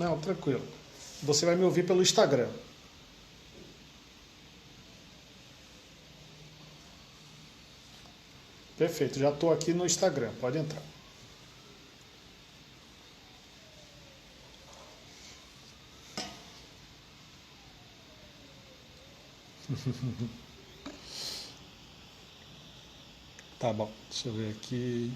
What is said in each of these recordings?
Não, tranquilo. Você vai me ouvir pelo Instagram. Perfeito, já estou aqui no Instagram, pode entrar. Tá bom, deixa eu ver aqui.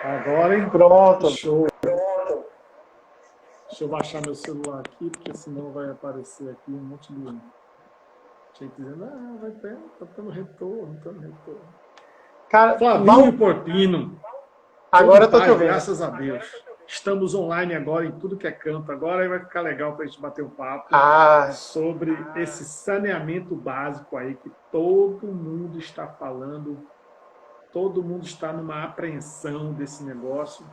Agora, hein? Pronto. Show. Deixa eu baixar meu celular aqui, porque senão vai aparecer aqui um monte de gente dizendo, vai ter, tá tendo retorno, tá tendo retorno. Cara, Flavinho Porpino. agora eu tô te Paz, ouvindo. graças a Deus. Estamos online agora em tudo que é canto. Agora vai ficar legal para a gente bater um papo sobre esse saneamento básico aí que todo mundo está falando. Todo mundo está numa apreensão desse negócio.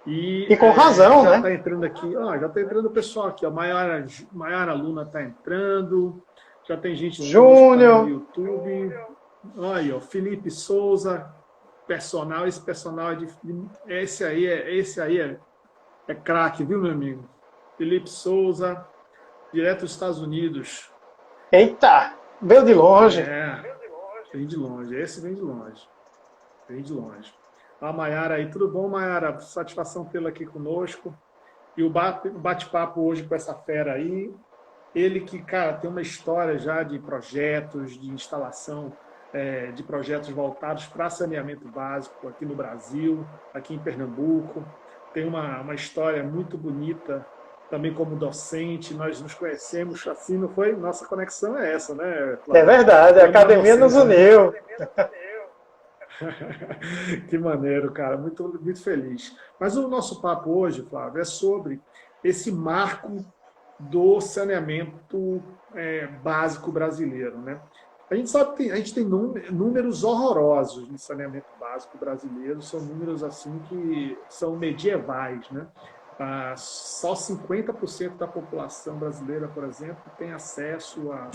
E com razão, já né? está entrando aqui, já está entrando o pessoal aqui. A Maiara Luna está entrando. Já tem gente Júnior no YouTube. Olha aí, ó, Felipe Souza. Esse personal esse aí é craque, viu, meu amigo? Felipe Souza, direto dos Estados Unidos. Eita, veio de longe. Vem de longe, esse vem de longe. Vem de longe. A Maiara aí, tudo bom, Maiara? Satisfação tê-la aqui conosco. E o bate-papo hoje com essa fera aí, ele que, cara, tem uma história já de projetos, de instalação, de projetos voltados para saneamento básico aqui no Brasil, aqui em Pernambuco. Tem uma história muito bonita, também como docente. Nós nos conhecemos assim, não foi? Nossa conexão é essa, né, Flávio? É verdade, a academia nos uniu. Que maneiro, cara. Muito, muito feliz. Mas o nosso papo hoje, Flávio, é sobre esse marco do saneamento básico brasileiro, né? A gente sabe que a gente tem números horrorosos de saneamento básico brasileiro, são números assim que são medievais, né? Só 50% da população brasileira, por exemplo, tem acesso a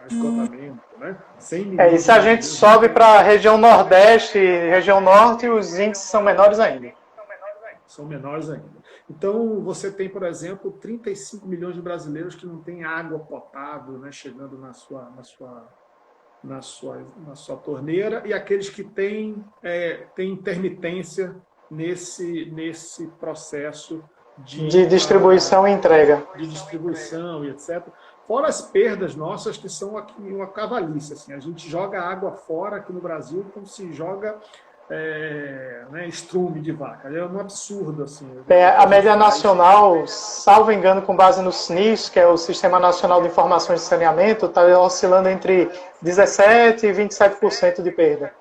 esgotamento, né? 100 milhões E se a gente sobe para a região Nordeste, região Norte, os índices são menores ainda. São menores ainda. Então, você tem, por exemplo, 35 milhões de brasileiros que não têm água potável, né, chegando na sua torneira, e aqueles que têm intermitência nesse processo de distribuição e entrega. De distribuição e etc. Fora as perdas nossas, que são aqui uma cavalice. Assim, a gente joga água fora aqui no Brasil como se joga estrume de vaca. É um absurdo. Assim, a média nacional, salvo engano, com base no SNIS, que é o Sistema Nacional de Informações de Saneamento, está oscilando entre 17% e 27% de perda.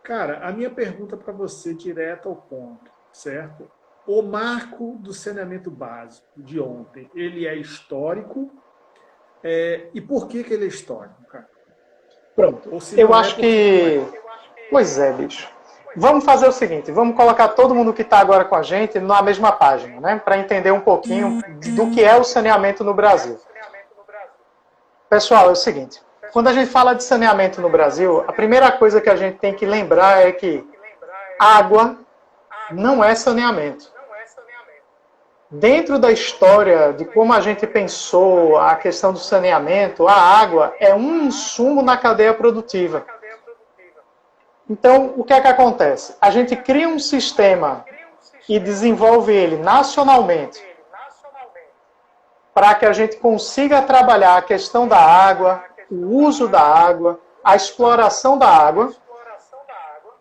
Cara, a minha pergunta para você, direto ao ponto, certo? O marco do saneamento básico de ontem, ele é histórico? E por que ele é histórico, cara? Pronto. Eu acho que... Pois é, bicho. Vamos fazer o seguinte, vamos colocar todo mundo que está agora com a gente na mesma página, né? Para entender um pouquinho do que é o saneamento no Brasil. Pessoal, é o seguinte, quando a gente fala de saneamento no Brasil, a primeira coisa que a gente tem que lembrar é que água não é saneamento. Dentro da história de como a gente pensou a questão do saneamento, a água é um insumo na cadeia produtiva. Então, o que é que acontece? A gente cria um sistema e desenvolve ele nacionalmente para que a gente consiga trabalhar a questão da água, o uso da água, a exploração da água,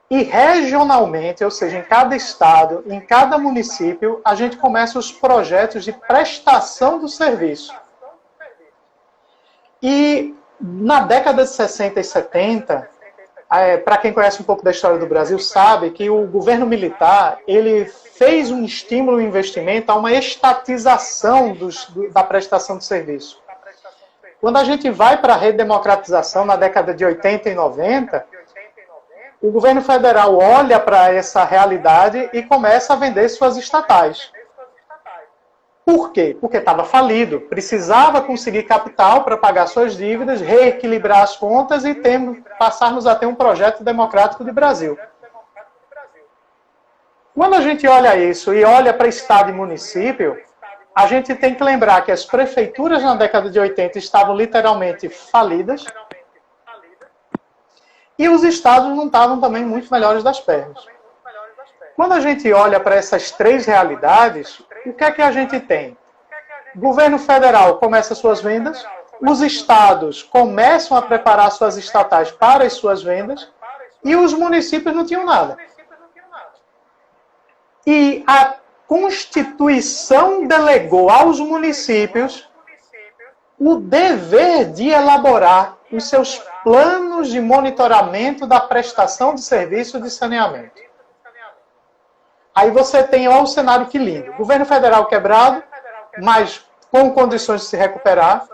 e regionalmente, ou seja, em cada estado, em cada município, a gente começa os projetos de prestação do serviço. E na década de 60 e 70, para quem conhece um pouco da história do Brasil, sabe que o governo militar ele fez um estímulo e investimento a uma estatização da prestação de serviço. Quando a gente vai para a redemocratização na década de 80 e 90, o governo federal olha para essa realidade e começa a vender suas estatais. Por quê? Porque estava falido, precisava conseguir capital para pagar suas dívidas, reequilibrar as contas e passarmos a ter um projeto democrático de Brasil. Quando a gente olha isso e olha para Estado e município, a gente tem que lembrar que as prefeituras na década de 80 estavam literalmente falidas e os estados não estavam também muito melhores das pernas. Quando a gente olha para essas três realidades, o que é que a gente tem? O governo federal começa suas vendas, os estados começam a preparar suas estatais para as suas vendas e os municípios não tinham nada. E a Constituição delegou aos municípios o dever de elaborar os seus planos de monitoramento da prestação de serviço de saneamento. Aí você tem, ó, o cenário que lindo. Governo federal quebrado, mas com condições de se recuperar.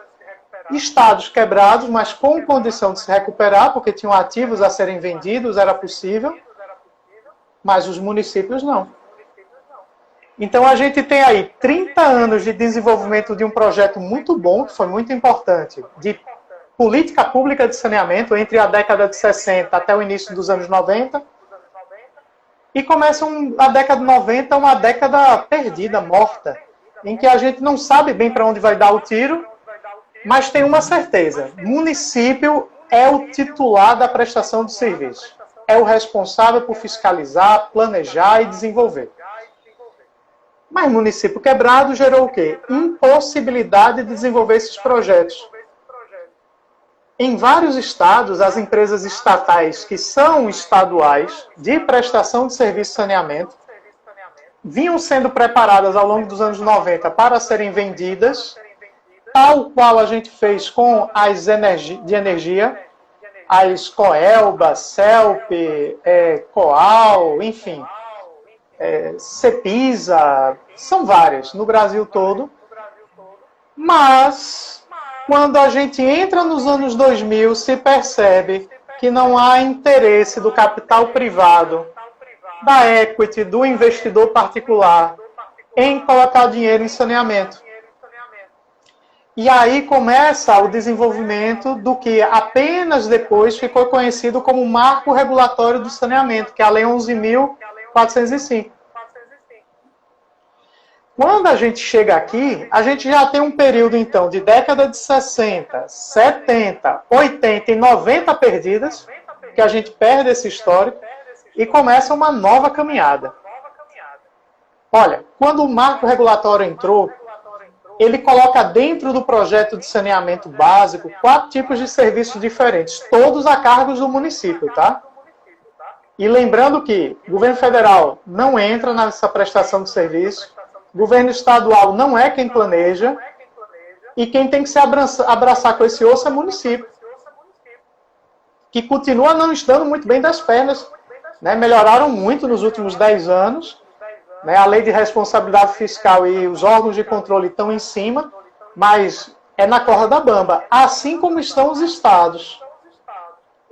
Estados quebrados, mas com condição de se recuperar, porque tinham ativos a serem vendidos, era possível. Mas os municípios não. Então a gente tem aí 30 anos de desenvolvimento de um projeto muito bom, que foi muito importante, de política pública de saneamento, entre a década de 60 até o início dos anos 90. E começa a década de 90, uma década perdida, morta, em que a gente não sabe bem para onde vai dar o tiro, mas tem uma certeza: o município é o titular da prestação de serviço. É o responsável por fiscalizar, planejar e desenvolver. Mas município quebrado gerou o quê? Impossibilidade de desenvolver esses projetos. Em vários estados, as empresas estatais que são estaduais de prestação de serviço de saneamento vinham sendo preparadas ao longo dos anos 90 para serem vendidas, tal qual a gente fez com as de energia, as Coelba, Celp, Coal, enfim, Cepisa, são várias no Brasil todo, mas quando a gente entra nos anos 2000, se percebe que não há interesse do capital privado, da equity, do investidor particular, em colocar dinheiro em saneamento. E aí começa o desenvolvimento do que apenas depois ficou conhecido como Marco Regulatório do Saneamento, que é a Lei 11.405. Quando a gente chega aqui, a gente já tem um período, então, de década de 60, 70, 80 e 90 perdidas, que a gente perde esse histórico, e começa uma nova caminhada. Olha, quando o marco regulatório entrou, ele coloca dentro do projeto de saneamento básico 4 tipos de serviços diferentes, todos a cargo do município, tá? E lembrando que o governo federal não entra nessa prestação de serviço, o governo estadual não é quem planeja, e quem tem que se abraçar com esse osso é o município, que continua não estando muito bem das pernas, né? Melhoraram muito nos últimos 10 anos, né? A lei de responsabilidade fiscal e os órgãos de controle estão em cima, mas é na corda da bamba, assim como estão os estados.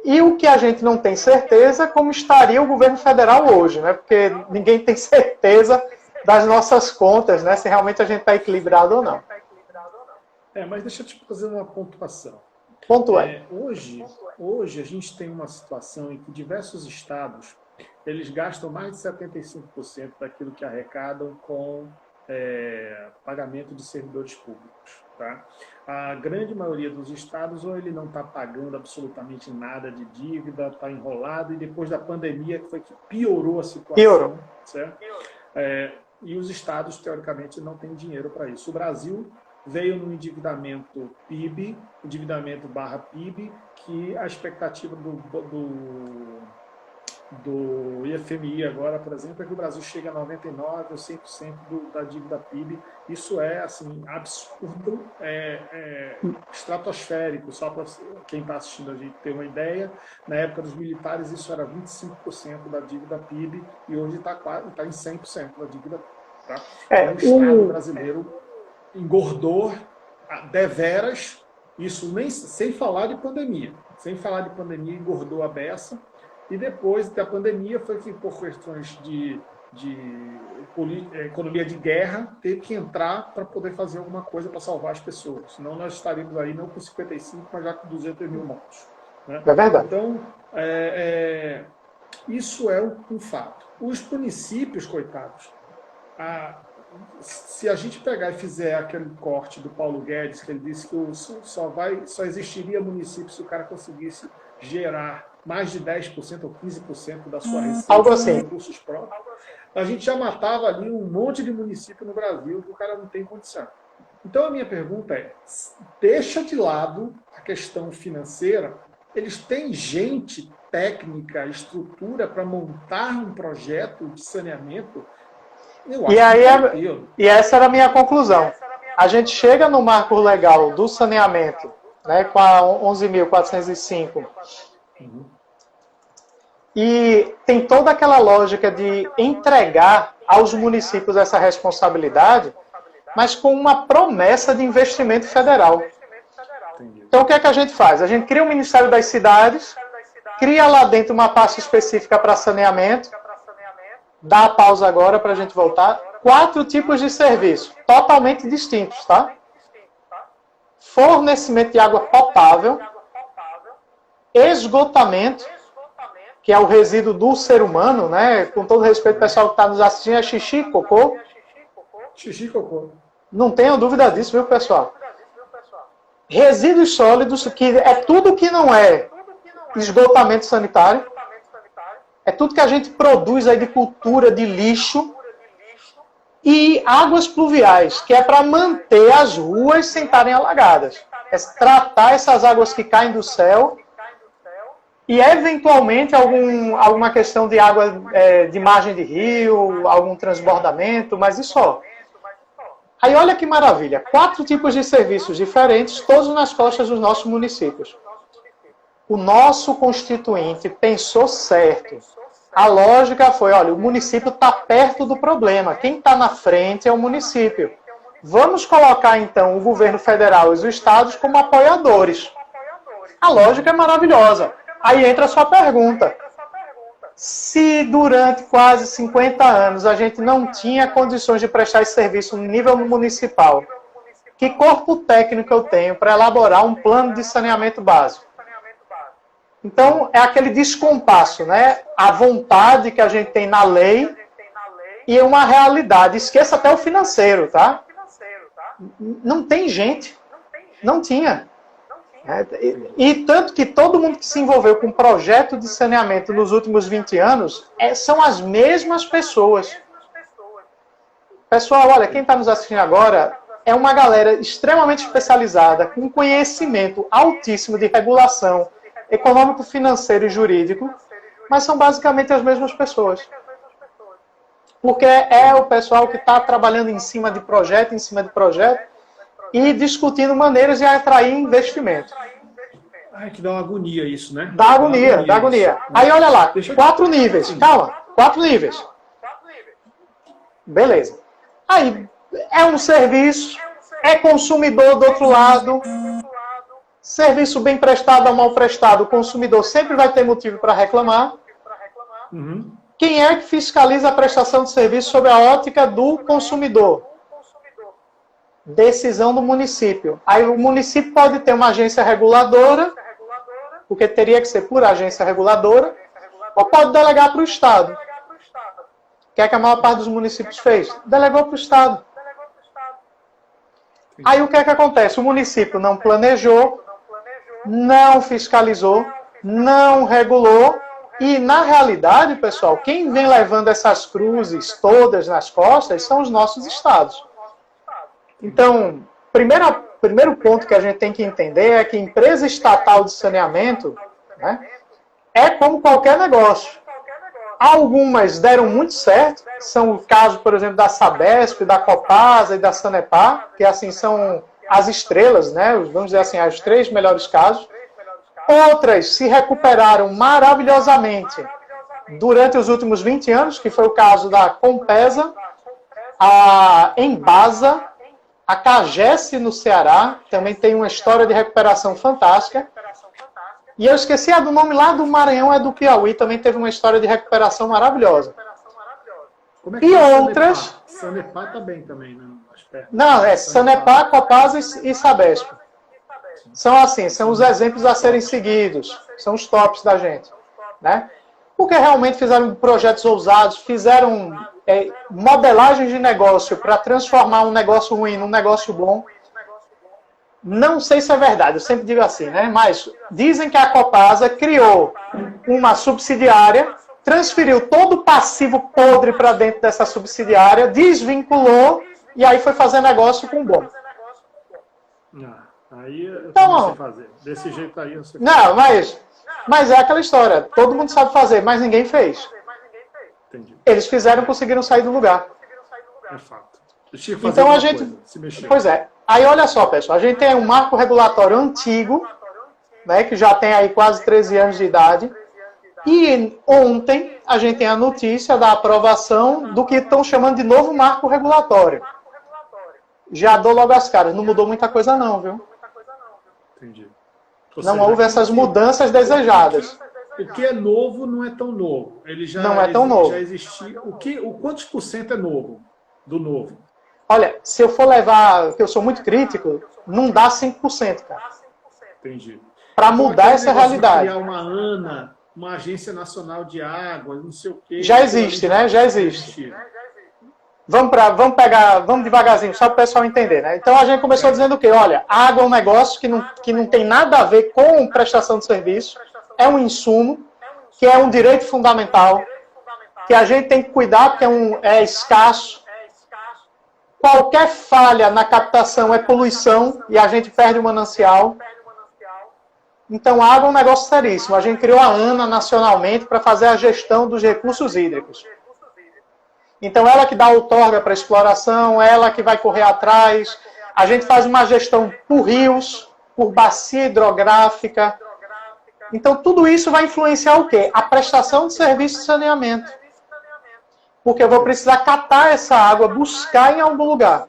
E o que a gente não tem certeza é como estaria o governo federal hoje, né? Porque ninguém tem certeza das nossas contas, né? Se realmente a gente está equilibrado ou não. Mas deixa eu te fazer uma pontuação. Hoje a gente tem uma situação em que diversos estados eles gastam mais de 75% daquilo que arrecadam com pagamento de servidores públicos. Tá? A grande maioria dos estados, ou ele não está pagando absolutamente nada de dívida, está enrolado, e depois da pandemia que foi que piorou a situação. Piorou. Certo? E os estados, teoricamente, não têm dinheiro para isso. O Brasil veio no endividamento PIB, endividamento barra PIB, que a expectativa do IFMI agora, por exemplo, é que o Brasil chegue a 99% ou 100% da dívida PIB. Isso é assim, absurdo, estratosférico. Só para quem está assistindo a gente ter uma ideia, na época dos militares isso era 25% da dívida PIB e hoje está em 100% da dívida PIB. Tá? O Estado brasileiro engordou deveras, isso nem sem falar de pandemia. Sem falar de pandemia, engordou a beça. E depois da pandemia foi que, por questões de economia de guerra, teve que entrar para poder fazer alguma coisa para salvar as pessoas. Senão nós estaríamos aí não com 55, mas já com 200 mil mortos. Né? É verdade. Então, isso é um fato. Os municípios, coitados, se a gente pegar e fizer aquele corte do Paulo Guedes, que ele disse que só existiria município se o cara conseguisse gerar mais de 10% ou 15% da sua receita algo assim. com recursos próprios, a gente já matava ali um monte de município no Brasil que o cara não tem condição. Então a minha pergunta é, deixa de lado a questão financeira, eles têm gente técnica, estrutura para montar um projeto de saneamento? E essa era a minha conclusão. A gente chega no marco legal do saneamento, né, com a 11.405, e tem toda aquela lógica de entregar aos municípios essa responsabilidade, mas com uma promessa de investimento federal. Então o que é que a gente faz? A gente cria o Ministério das Cidades, cria lá dentro uma pasta específica para saneamento, dá a pausa agora para a gente voltar. 4 tipos de serviço, totalmente distintos, tá? Fornecimento de água potável, esgotamento, que é o resíduo do ser humano, né? Com todo respeito, o pessoal que está nos assistindo, é xixi e cocô. Xixi e cocô. Não tenham dúvida disso, viu, pessoal? Resíduos sólidos, que é tudo que não é esgotamento sanitário. É tudo que a gente produz aí de cultura, de lixo. E águas pluviais, que é para manter as ruas sem estarem alagadas. É tratar essas águas que caem do céu e, eventualmente, alguma questão de água de margem de rio, algum transbordamento, mas isso só. Aí olha que maravilha, 4 tipos de serviços diferentes, todos nas costas dos nossos municípios. O nosso constituinte pensou certo. A lógica foi, olha, o município está perto do problema. Quem está na frente é o município. Vamos colocar, então, o governo federal e os estados como apoiadores. A lógica é maravilhosa. Aí entra a sua pergunta. Se durante quase 50 anos a gente não tinha condições de prestar esse serviço no nível municipal, que corpo técnico eu tenho para elaborar um plano de saneamento básico? Então, é aquele descompasso, né? A vontade que a gente tem na lei e uma realidade. Esqueça até o financeiro, tá? Não tem gente. Não tinha. E tanto que todo mundo que se envolveu com projeto de saneamento nos últimos 20 anos são as mesmas pessoas. Pessoal, olha, quem está nos assistindo agora é uma galera extremamente especializada, com conhecimento altíssimo de regulação econômico, financeiro e jurídico, mas são basicamente as mesmas pessoas. Porque é o pessoal que está trabalhando em cima de projeto, e discutindo maneiras de atrair investimento. Ai, que dá uma agonia isso, né? Dá agonia. Aí olha lá, 4 níveis. Calma, 4 níveis. Beleza. Aí é um serviço, é consumidor do outro lado. Serviço bem prestado ou mal prestado, o consumidor sempre vai ter motivo para reclamar. Uhum. Quem é que fiscaliza a prestação de serviço sob a ótica do consumidor? Decisão do município. Aí o município pode ter uma agência reguladora, porque teria que ser por agência reguladora, ou pode delegar para o Estado. O que é que a maior parte dos municípios fez? Delegou para o Estado. Aí o que é que acontece? O município não planejou, não fiscalizou, não regulou, e na realidade, pessoal, quem vem levando essas cruzes todas nas costas são os nossos estados. Então, primeiro ponto que a gente tem que entender é que empresa estatal de saneamento, né, é como qualquer negócio. Algumas deram muito certo, são o caso, por exemplo, da Sabesp, da Copasa e da Sanepar, que assim são as estrelas, né, vamos dizer assim, os 3 melhores casos. Outras se recuperaram maravilhosamente durante os últimos 20 anos, que foi o caso da Compesa, a Embasa, a Cagesse no Ceará, também tem uma história de recuperação fantástica. E eu esqueci do nome lá do Maranhão, é do Piauí, também teve uma história de recuperação maravilhosa. Como é que E tá outras... Sanepar está bem também, né? Não, é Sanepar, Copasa e Sabesp. São assim, são os exemplos a serem seguidos. São os tops da gente. Né? Porque realmente fizeram projetos ousados, fizeram modelagens de negócio para transformar um negócio ruim num negócio bom. Não sei se é verdade, eu sempre digo assim, né? Mas dizem que a Copasa criou uma subsidiária, transferiu todo o passivo podre para dentro dessa subsidiária, desvinculou e aí foi fazer negócio com o bom. Aí eu então, não sei fazer. Desse jeito aí eu sei fazer. Não, mas é aquela história. Todo mundo sabe fazer, mas ninguém fez. Entendi. Eles fizeram e conseguiram sair do lugar. É fato. Tinha que fazer Então a alguma gente... coisa, se mexer. Pois é. Aí olha só, pessoal. A gente tem um marco regulatório antigo, né, que já tem aí quase 13 anos de idade. E ontem a gente tem a notícia da aprovação do que estão chamando de novo marco regulatório. Já dou logo as caras. Não mudou muita coisa não, viu? Entendi. Não houve essas mudanças desejadas. O que é novo não é tão novo. Ele já não é tão novo. Já existia. Quantos por cento é novo? Do novo? Olha, se eu for levar, porque eu sou muito crítico, não dá 5%, cara. Entendi. Para mudar essa realidade. Criar uma ANA, uma Agência Nacional de Água, não sei o quê. Já existe, né? Já existe. Vamos devagarzinho, só para o pessoal entender, né? Então a gente começou dizendo o quê? Olha, a água é um negócio que não tem nada a ver com prestação de serviço, é um insumo, que é um direito fundamental, que a gente tem que cuidar porque é escasso. Qualquer falha na captação é poluição e a gente perde o manancial. Então, a água é um negócio seríssimo. A gente criou a ANA nacionalmente para fazer a gestão dos recursos hídricos. Então, ela que dá outorga para exploração, ela que vai correr atrás. A gente faz uma gestão por rios, por bacia hidrográfica. Então, tudo isso vai influenciar o quê? A prestação de serviço de saneamento. Porque eu vou precisar catar essa água, buscar em algum lugar.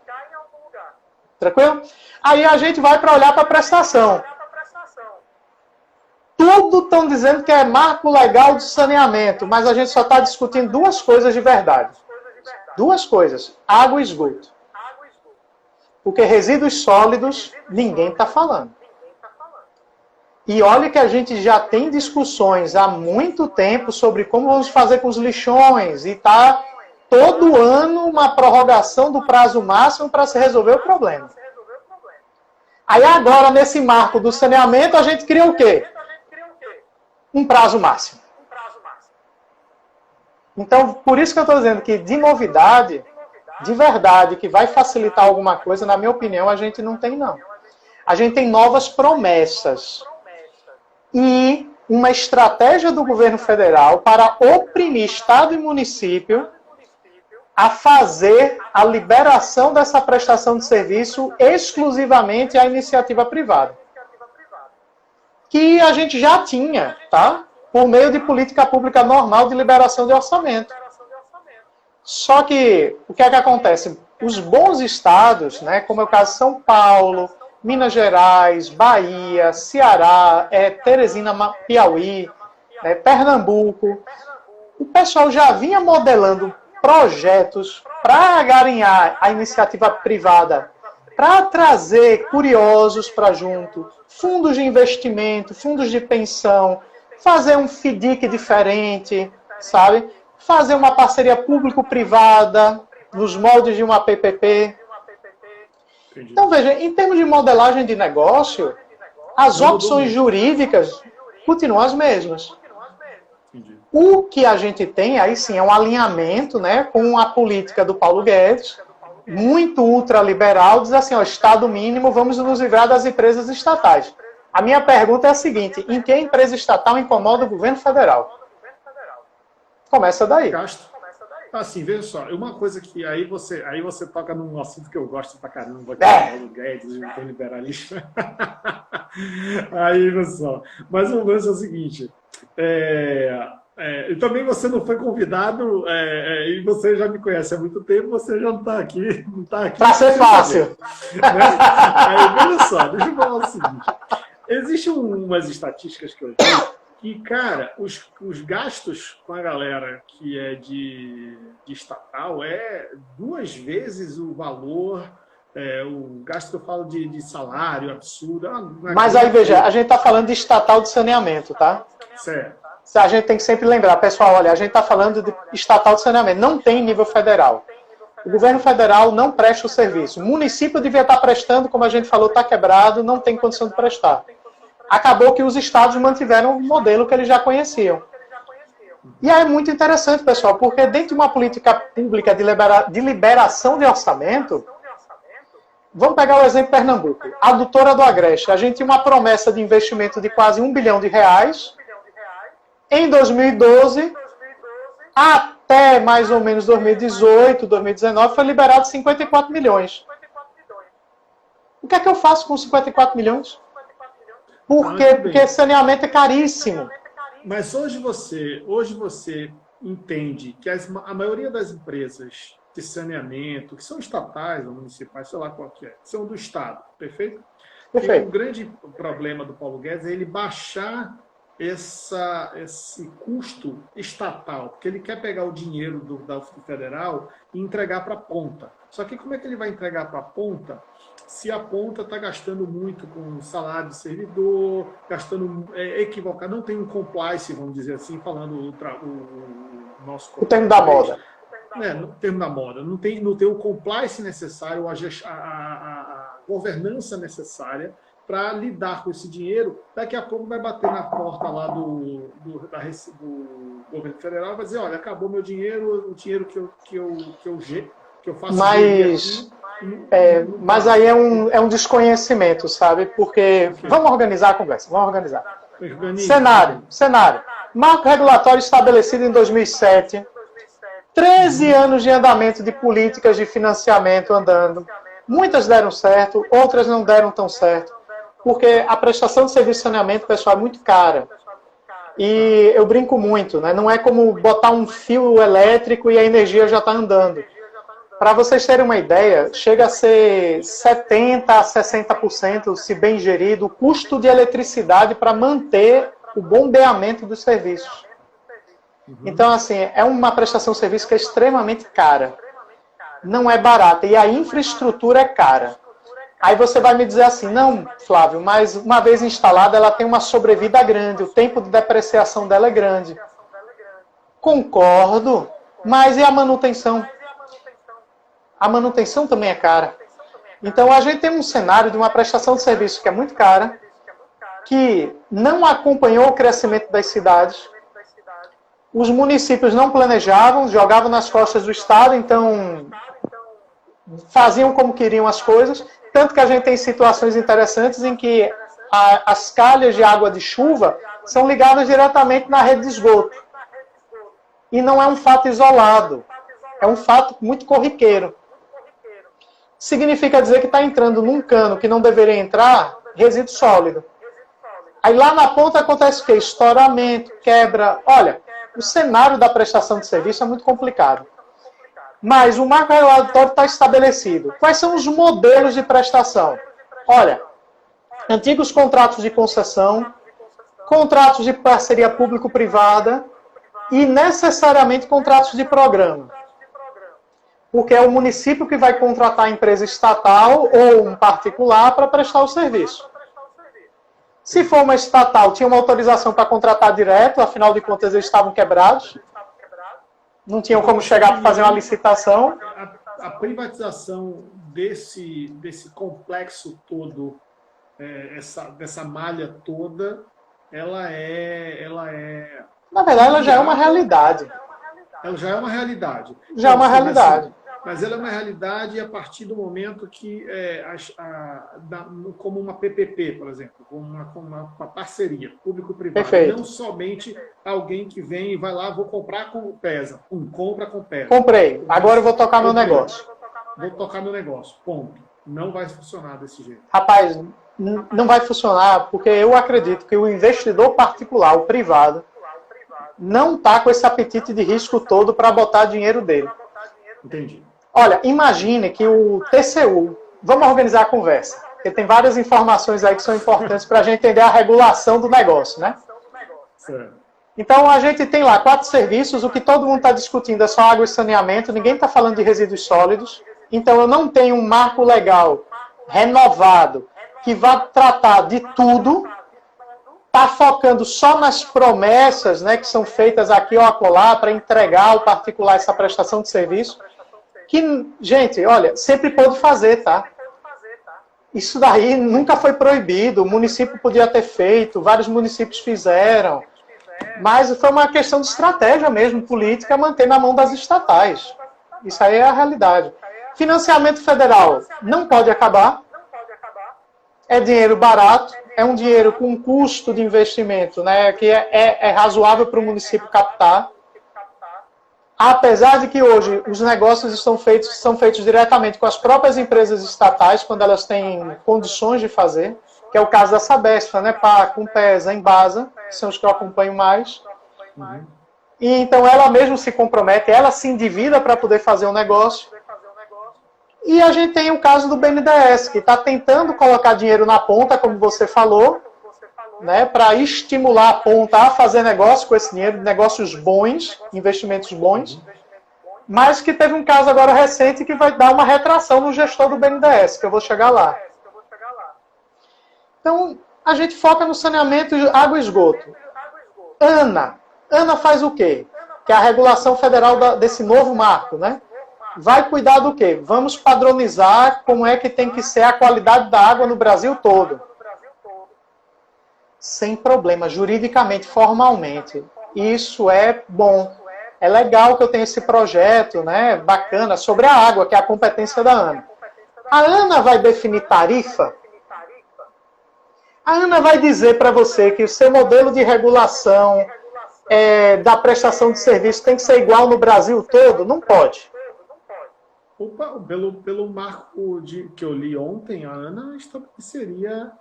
Tranquilo? Aí a gente vai para olhar para a prestação. Tudo estão dizendo que é marco legal de saneamento, mas a gente só está discutindo duas coisas de verdade. Duas coisas, água e esgoto. Porque resíduos sólidos, ninguém está falando. E olha que a gente já tem discussões há muito tempo sobre como vamos fazer com os lixões. E está todo ano uma prorrogação do prazo máximo para se resolver o problema. Aí agora, nesse marco do saneamento, a gente cria o quê? Um prazo máximo. Então, por isso que eu estou dizendo que de novidade, de verdade, que vai facilitar alguma coisa, na minha opinião, a gente não tem, não. A gente tem novas promessas. E uma estratégia do governo federal para oprimir Estado e município a fazer a liberação dessa prestação de serviço exclusivamente à iniciativa privada. Que a gente já tinha, tá? Por meio de política pública normal de liberação de orçamento. Só que, o que é que acontece? Os bons estados, né, como é o caso de São Paulo, Minas Gerais, Bahia, Ceará, Teresina, Piauí, Pernambuco, o pessoal já vinha modelando projetos para agarinhar a iniciativa privada, para trazer curiosos para junto, fundos de investimento, fundos de pensão, fazer um FDIC diferente, sabe? Fazer uma parceria público-privada nos moldes de uma PPP. Então, veja, em termos de modelagem de negócio, as opções jurídicas continuam as mesmas. O que a gente tem, aí sim, é um alinhamento, né, com a política do Paulo Guedes, muito ultraliberal, diz assim, ó, Estado mínimo, vamos nos livrar das empresas estatais. A minha pergunta é a seguinte, em que empresa estatal incomoda o governo federal? Começa daí. Assim, veja só, uma coisa que aí você toca num assunto que eu gosto pra caramba, que é o Guedes, o liberalismo. Aí, pessoal, mas o lance é o seguinte, também você não foi convidado, e você já me conhece há muito tempo, você já não está aqui. Para ser fácil. Né? Aí, veja só, deixa eu falar o seguinte, existem umas estatísticas que eu vi, E, cara, os gastos com a galera que é de estatal é 2 vezes o valor, o gasto que eu falo de salário absurdo. Mas aí, veja, a gente está falando de estatal de saneamento, tá? Certo. A gente tem que sempre lembrar, pessoal, olha, a gente está falando de estatal de saneamento, não tem nível federal. O governo federal não presta o serviço. O município devia estar prestando, como a gente falou, está quebrado, não tem condição de prestar. Acabou que os estados mantiveram o modelo que eles já conheciam. E aí é muito interessante, pessoal, porque dentro de uma política pública de liberação de orçamento, vamos pegar o exemplo de Pernambuco. A adutora do Agreste, a gente tinha uma promessa de investimento de quase R$1 bilhão. Em 2012, até mais ou menos 2018, 2019, foi liberado 54 milhões. O que é que eu faço com 54 milhões? Por quê? Porque saneamento é caríssimo. Mas hoje você entende que a maioria das empresas de saneamento, que são estatais ou municipais, sei lá qual que é, são do Estado, perfeito? Perfeito. E o grande problema do Paulo Guedes é ele baixar esse custo estatal, porque ele quer pegar o dinheiro do federal e entregar para a ponta. Só que como é que ele vai entregar para a ponta se a ponta está gastando muito com salário de servidor, gastando equivocado, não tem um compliance, vamos dizer assim, falando o nosso... O termo da moda. No termo da moda. Não tem o compliance necessário, a governança necessária para lidar com esse dinheiro. Daqui a pouco vai bater na porta lá do governo federal e vai dizer, olha, acabou meu dinheiro, o dinheiro que eu faço... Mas aí é um desconhecimento, sabe? Porque... Vamos organizar a conversa, vamos organizar. Cenário. Marco regulatório estabelecido em 2007. 13 anos de andamento de políticas de financiamento andando. Muitas deram certo, outras não deram tão certo. Porque a prestação de serviço de saneamento, pessoal, é muito cara. E eu brinco muito, né? Não é como botar um fio elétrico e a energia já está andando. Para vocês terem uma ideia, chega a ser 70% a 60%, se bem gerido, o custo de eletricidade para manter o bombeamento dos serviços. Então, assim, é uma prestação de serviço que é extremamente cara. Não é barata. E a infraestrutura é cara. Aí você vai me dizer assim, não, Flávio, mas uma vez instalada, ela tem uma sobrevida grande, o tempo de depreciação dela é grande. Concordo, mas e a manutenção? A manutenção também é cara. Então, a gente tem um cenário de uma prestação de serviço que é muito cara, que não acompanhou o crescimento das cidades. Os municípios não planejavam, jogavam nas costas do Estado, então faziam como queriam as coisas. Tanto que a gente tem situações interessantes em que as calhas de água de chuva são ligadas diretamente na rede de esgoto. E não é um fato isolado. É um fato muito corriqueiro. Significa dizer que está entrando num cano que não deveria entrar resíduo sólido. Aí lá na ponta acontece o quê? Estouramento, quebra. Olha, o cenário da prestação de serviço é muito complicado. Mas o marco regulatório está estabelecido. Quais são os modelos de prestação? Olha, antigos contratos de concessão, contratos de parceria público-privada e necessariamente contratos de programa. Porque é o município que vai contratar a empresa estatal ou um particular para prestar o serviço. Se for uma estatal, tinha uma autorização para contratar direto, afinal de contas eles estavam quebrados. Não tinham como chegar para fazer uma licitação. A privatização desse complexo todo, dessa malha toda, ela é... Na verdade, ela já é uma realidade. Ela já é uma realidade. Já é uma realidade. Mas ela é uma realidade a partir do momento que, como uma PPP, por exemplo, como uma parceria público-privada. Não somente alguém que vem e vai lá, vou comprar com PESA. Compra com PESA. Comprei. Agora eu vou tocar meu negócio. Vou tocar meu negócio. Ponto. Não vai funcionar desse jeito. Rapaz, não vai funcionar porque eu acredito que o investidor particular, o privado, não está com esse apetite de risco todo para botar dinheiro dele. Entendi. Olha, imagine que o TCU... Vamos organizar a conversa. Porque tem várias informações aí que são importantes para a gente entender a regulação do negócio, né? Certo. Então, a gente tem lá 4 serviços, o que todo mundo está discutindo é só água e saneamento, ninguém está falando de resíduos sólidos. Então, eu não tenho um marco legal renovado que vá tratar de tudo, está focando só nas promessas, né, que são feitas aqui ou acolá para entregar ao particular essa prestação de serviço. Que, gente, olha, sempre pôde fazer, tá? Isso daí nunca foi proibido, o município podia ter feito, vários municípios fizeram, mas foi uma questão de estratégia mesmo, política, manter na mão das estatais. Isso aí é a realidade. Financiamento federal não pode acabar, é dinheiro barato, é um dinheiro com custo de investimento, né, que é razoável para o município captar. Apesar de que hoje os negócios são feitos diretamente com as próprias empresas estatais, quando elas têm condições de fazer, que é o caso da Sabesp, né, Compesa, Embasa, que são os que eu acompanho mais. E então ela mesma se compromete, ela se endivida para poder fazer um negócio. E a gente tem o caso do BNDES, que está tentando colocar dinheiro na ponta, como você falou, né, para estimular a ponta a fazer negócio com esse dinheiro, negócios bons, investimentos bons, mas que teve um caso agora recente que vai dar uma retração no gestor do BNDES, que eu vou chegar lá. Então, a gente foca no saneamento, água e esgoto. ANA faz o quê? Que é a regulação federal desse novo marco, né? Vai cuidar do quê? Vamos padronizar como é que tem que ser a qualidade da água no Brasil todo. Sem problema, juridicamente, formalmente. Isso é bom. É legal que eu tenha esse projeto, né, bacana, sobre a água, que é a competência da ANA. A ANA vai definir tarifa? A ANA vai dizer para você que o seu modelo de regulação da prestação de serviço tem que ser igual no Brasil todo? Não pode. Pelo marco que eu li ontem, a ANA estabeleceria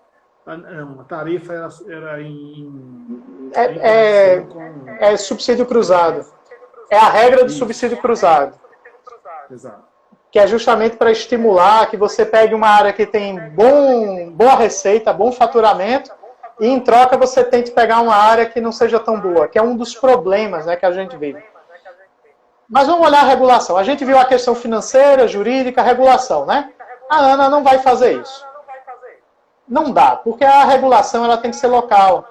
a tarifa era em subsídio cruzado. É a regra do subsídio cruzado. Exato. Que é justamente para estimular que você pegue uma área que tem boa receita, bom faturamento, e em troca você tente pegar uma área que não seja tão boa, que é um dos problemas, né, que a gente vive. Mas vamos olhar a regulação. A gente viu a questão financeira, jurídica, regulação, né? A ANA não vai fazer isso. Não dá, porque a regulação ela tem que ser local.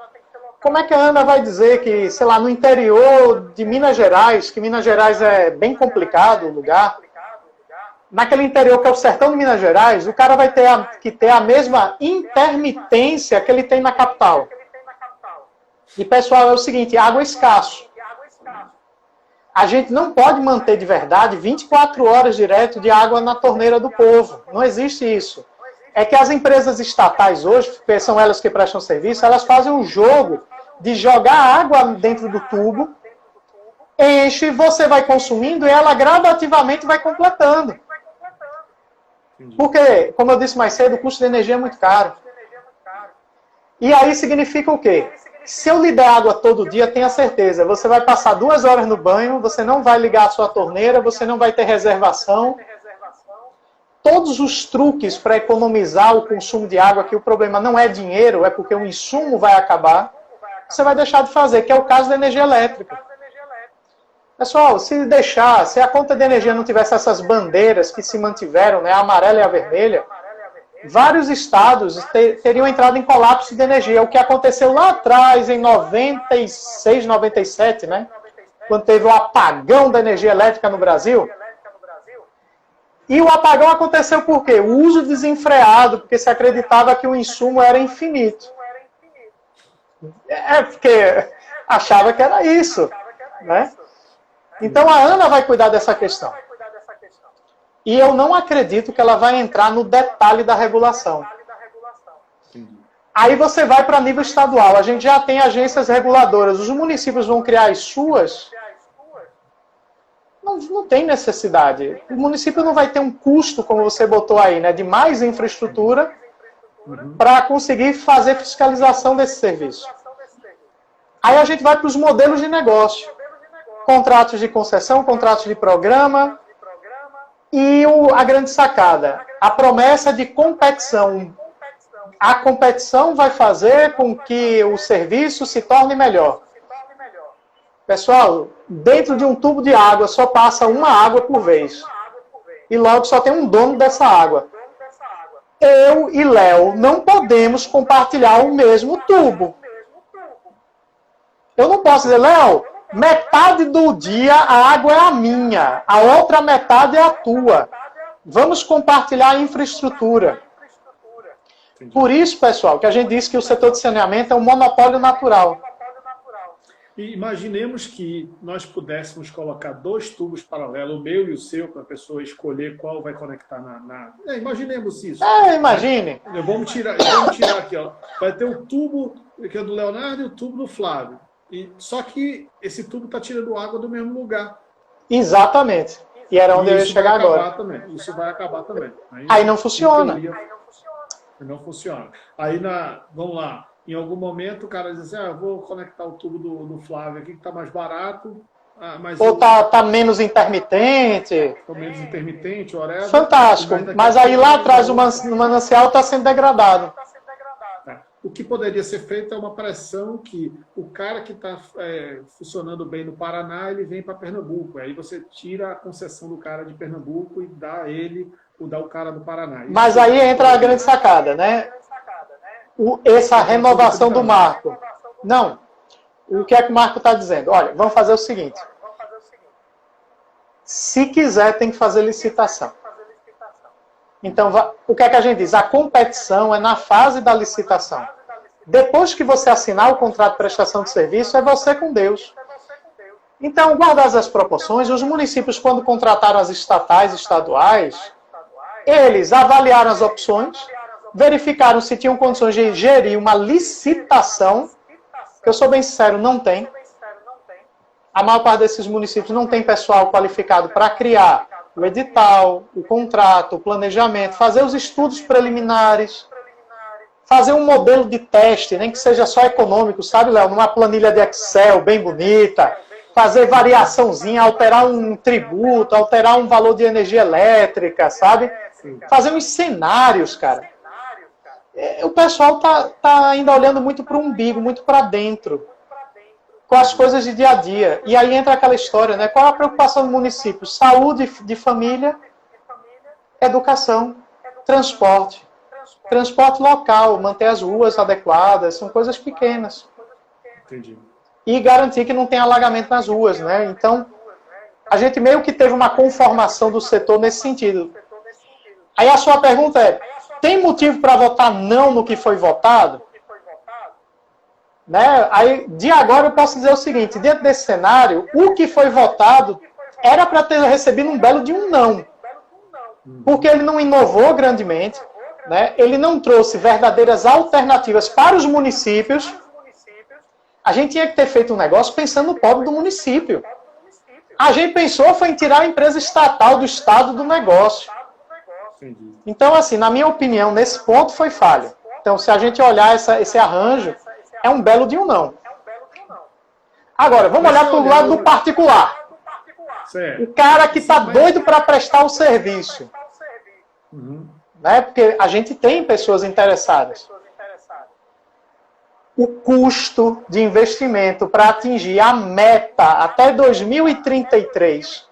Como é que a ANA vai dizer que, sei lá, no interior de Minas Gerais, que Minas Gerais é bem complicado o lugar, naquele interior que é o sertão de Minas Gerais, o cara vai ter que ter a mesma intermitência que ele tem na capital. E, pessoal, é o seguinte, água é escasso. A gente não pode manter de verdade 24 horas direto de água na torneira do povo. Não existe isso. É que as empresas estatais hoje, que são elas que prestam serviço, elas fazem um jogo de jogar água dentro do tubo, enche, você vai consumindo e ela gradativamente vai completando. Porque, como eu disse mais cedo, o custo de energia é muito caro. E aí significa o quê? Se eu lhe der água todo dia, tenha certeza, você vai passar 2 horas no banho, você não vai ligar a sua torneira, você não vai ter reservação. Todos os truques para economizar o consumo de água, que o problema não é dinheiro, é porque o insumo vai acabar, você vai deixar de fazer, que é o caso da energia elétrica. Pessoal, se a conta de energia não tivesse essas bandeiras que se mantiveram, né, a amarela e a vermelha, vários estados teriam entrado em colapso de energia. O que aconteceu lá atrás, em 96, 97, né, quando teve o apagão da energia elétrica no Brasil. E o apagão aconteceu por quê? O uso desenfreado, porque se acreditava que o insumo era infinito. Porque achava que era isso, né? Então a ANA vai cuidar dessa questão. E eu não acredito que ela vai entrar no detalhe da regulação. Aí você vai para nível estadual. A gente já tem agências reguladoras. Os municípios vão criar as suas. Não tem necessidade. O município não vai ter um custo, como você botou aí, né, de mais infraestrutura para conseguir fazer fiscalização desse serviço. Aí a gente vai para os modelos de negócio. Contratos de concessão, contratos de programa e a grande sacada, a promessa de competição. A competição vai fazer com que o serviço se torne melhor. Pessoal, dentro de um tubo de água só passa uma água por vez. E logo só tem um dono dessa água. Eu e Léo não podemos compartilhar o mesmo tubo. Eu não posso dizer, Léo, metade do dia a água é a minha, a outra metade é a tua. Vamos compartilhar a infraestrutura. Por isso, pessoal, que a gente disse que o setor de saneamento é um monopólio natural. E imaginemos que nós pudéssemos colocar 2 tubos paralelos, o meu e o seu, para a pessoa escolher qual vai conectar na... imaginemos isso. Imagine. Vamos tirar aqui, ó. Vai ter o tubo que é do Leonardo e o tubo do Flávio. Só que esse tubo está tirando água do mesmo lugar. Exatamente. E era onde eu ia chegar agora. Isso vai acabar também. Aí não funciona. Não funciona. Aí, vamos lá, em algum momento o cara diz assim, eu vou conectar o tubo do Flávio aqui, que está mais barato. Ou tá menos intermitente. Está menos intermitente, whatever. Fantástico. Mas aí lá atrás o manancial está sendo degradado. O que poderia ser feito é uma pressão que o cara que está funcionando bem no Paraná, ele vem para Pernambuco. Aí você tira a concessão do cara de Pernambuco e dá o cara do Paraná. Mas aí entra a grande sacada, né? Essa renovação do marco. Não. O que é que o marco está dizendo? Olha, vamos fazer o seguinte. Se quiser, tem que fazer licitação. Então, o que é que a gente diz? A competição é na fase da licitação. Depois que você assinar o contrato de prestação de serviço, é você com Deus. Então, guardadas as proporções, os municípios, quando contrataram as estatais, estaduais, eles avaliaram as opções, verificaram se tinham condições de gerir uma licitação, que eu sou bem sincero, não tem. A maior parte desses municípios não tem pessoal qualificado para criar o edital, o contrato, o planejamento, fazer os estudos preliminares, fazer um modelo de teste, nem que seja só econômico, sabe, Léo? Numa planilha de Excel bem bonita, fazer variaçãozinha, alterar um tributo, alterar um valor de energia elétrica, sabe? Fazer uns cenários, cara. O pessoal tá ainda olhando muito para o umbigo, muito para dentro, com as coisas de dia a dia. E aí entra aquela história, né? Qual a preocupação do município? Saúde de família, educação, transporte. Transporte local, manter as ruas adequadas, são coisas pequenas. Entendi. E garantir que não tem alagamento nas ruas, né? Então, a gente meio que teve uma conformação do setor nesse sentido. Aí a sua pergunta é, tem motivo para votar não no que foi votado? Né? Aí, de agora eu posso dizer o seguinte, dentro desse cenário, o que foi votado era para ter recebido um belo de um não. Porque ele não inovou grandemente, né? Ele não trouxe verdadeiras alternativas para os municípios. A gente tinha que ter feito um negócio pensando no pobre do município. A gente pensou foi em tirar a empresa estatal do estado do negócio. Então, assim, na minha opinião, nesse ponto foi falha. Então, se a gente olhar esse arranjo, é um belo de um não. Agora, vamos olhar para o lado do particular. O cara que está doido para prestar o serviço. Né? Porque a gente tem pessoas interessadas. O custo de investimento para atingir a meta até 2033.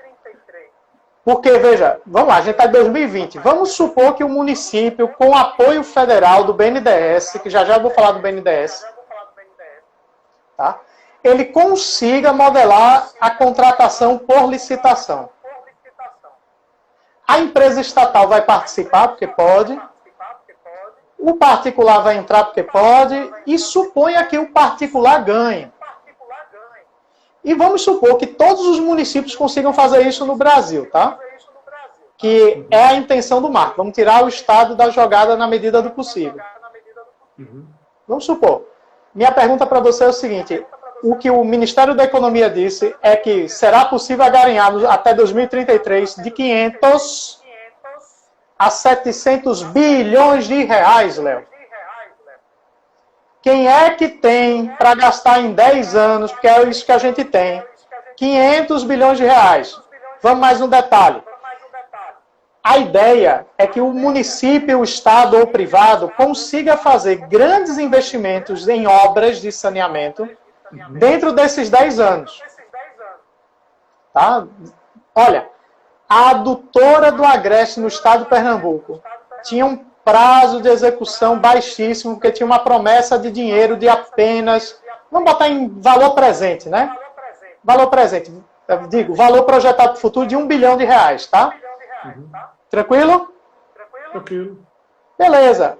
Porque, veja, vamos lá, a gente está em 2020. Vamos supor que o município, com apoio federal do BNDES, que já eu vou falar do BNDES, tá? Ele consiga modelar a contratação por licitação. A empresa estatal vai participar, porque pode. O particular vai entrar, porque pode. E suponha que o particular ganhe. E vamos supor que todos os municípios consigam fazer isso no Brasil, tá? Que é a intenção do marco. Vamos tirar o Estado da jogada na medida do possível. Vamos supor. Minha pergunta para você é o seguinte. O que o Ministério da Economia disse é que será possível agarinhar até 2033 de 500 a 700 bilhões de reais, Léo. Quem é que tem para gastar em 10 anos, porque é isso que a gente tem, 500 bilhões de reais? Vamos mais um detalhe. A ideia é que o município, o Estado ou o privado consiga fazer grandes investimentos em obras de saneamento dentro desses 10 anos. Tá? Olha, a adutora do Agreste no estado de Pernambuco tinha um prazo de execução baixíssimo, porque tinha uma promessa de dinheiro de apenas, vamos botar em valor presente, né? Valor presente, eu digo, valor projetado para o futuro de R$1 bilhão, tá? Uhum. Tranquilo? Tranquilo. Beleza.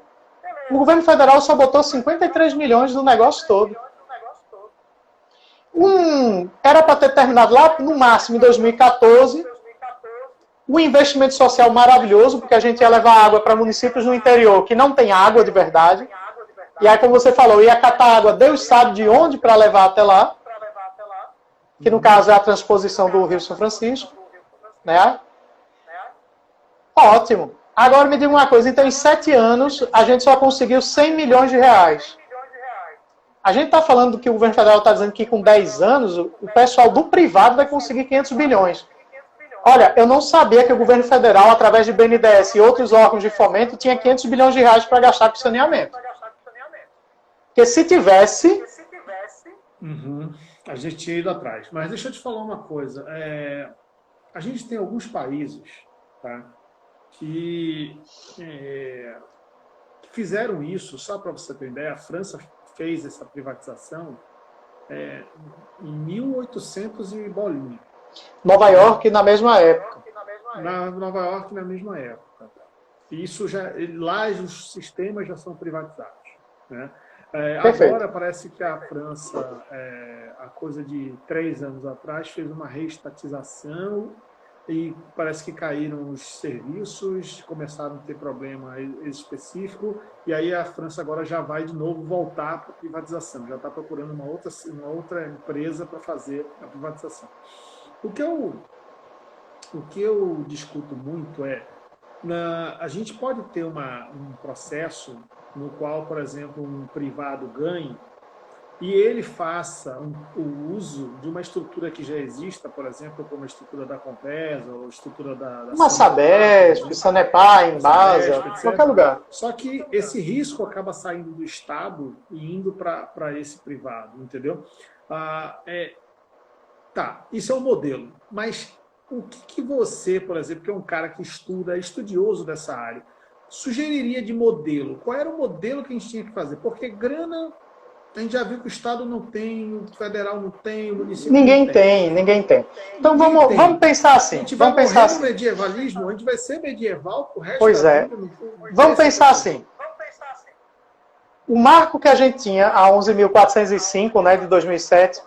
O governo federal só botou 53 milhões no negócio todo. Era para ter terminado lá no máximo em 2014. Um investimento social maravilhoso, porque a gente ia levar água para municípios no interior que não tem água de verdade. E aí, como você falou, ia catar água, Deus sabe de onde para levar até lá. Que no caso é a transposição do Rio São Francisco. Né? Ótimo. Agora me diga uma coisa, então em 7 anos a gente só conseguiu 100 milhões de reais. A gente está falando que o governo federal está dizendo que com 10 anos o pessoal do privado vai conseguir 500 bilhões. Olha, eu não sabia que o governo federal, através de BNDES e outros órgãos de fomento, tinha 500 bilhões de reais para gastar com saneamento. Porque se tivesse... Uhum. A gente tinha ido atrás. Mas deixa eu te falar uma coisa. A gente tem alguns países, tá, que fizeram isso, só para você ter ideia, a França fez essa privatização em 1800 e bolinha. Nova York na mesma época. Nova York na mesma época. Isso lá os sistemas já são privatizados, né? Agora parece que a França, a coisa de 3 anos atrás, fez uma reestatização e parece que caíram os serviços, começaram a ter problema específico, e aí a França agora já vai de novo voltar para a privatização, já está procurando uma outra empresa para fazer a privatização. O que eu discuto muito a gente pode ter um processo no qual, por exemplo, um privado ganhe e ele faça o uso de uma estrutura que já exista, por exemplo, como a estrutura da Compesa, ou a estrutura da uma Sabesp, Sanepar, Embasa, qualquer lugar. Só que esse risco acaba saindo do Estado e indo para esse privado, entendeu? Tá, isso é um modelo, mas o que você, por exemplo, que é um cara que estuda, é estudioso dessa área, sugeriria de modelo? Qual era o modelo que a gente tinha que fazer? Porque grana, a gente já viu que o Estado não tem, o federal não tem, o município ninguém não tem. Ninguém tem. Então vamos pensar assim. A gente vai morrer no medievalismo, a gente vai ser medieval pro resto da vida. Vamos pensar assim. O marco que a gente tinha, a 11.405, né, de 2007,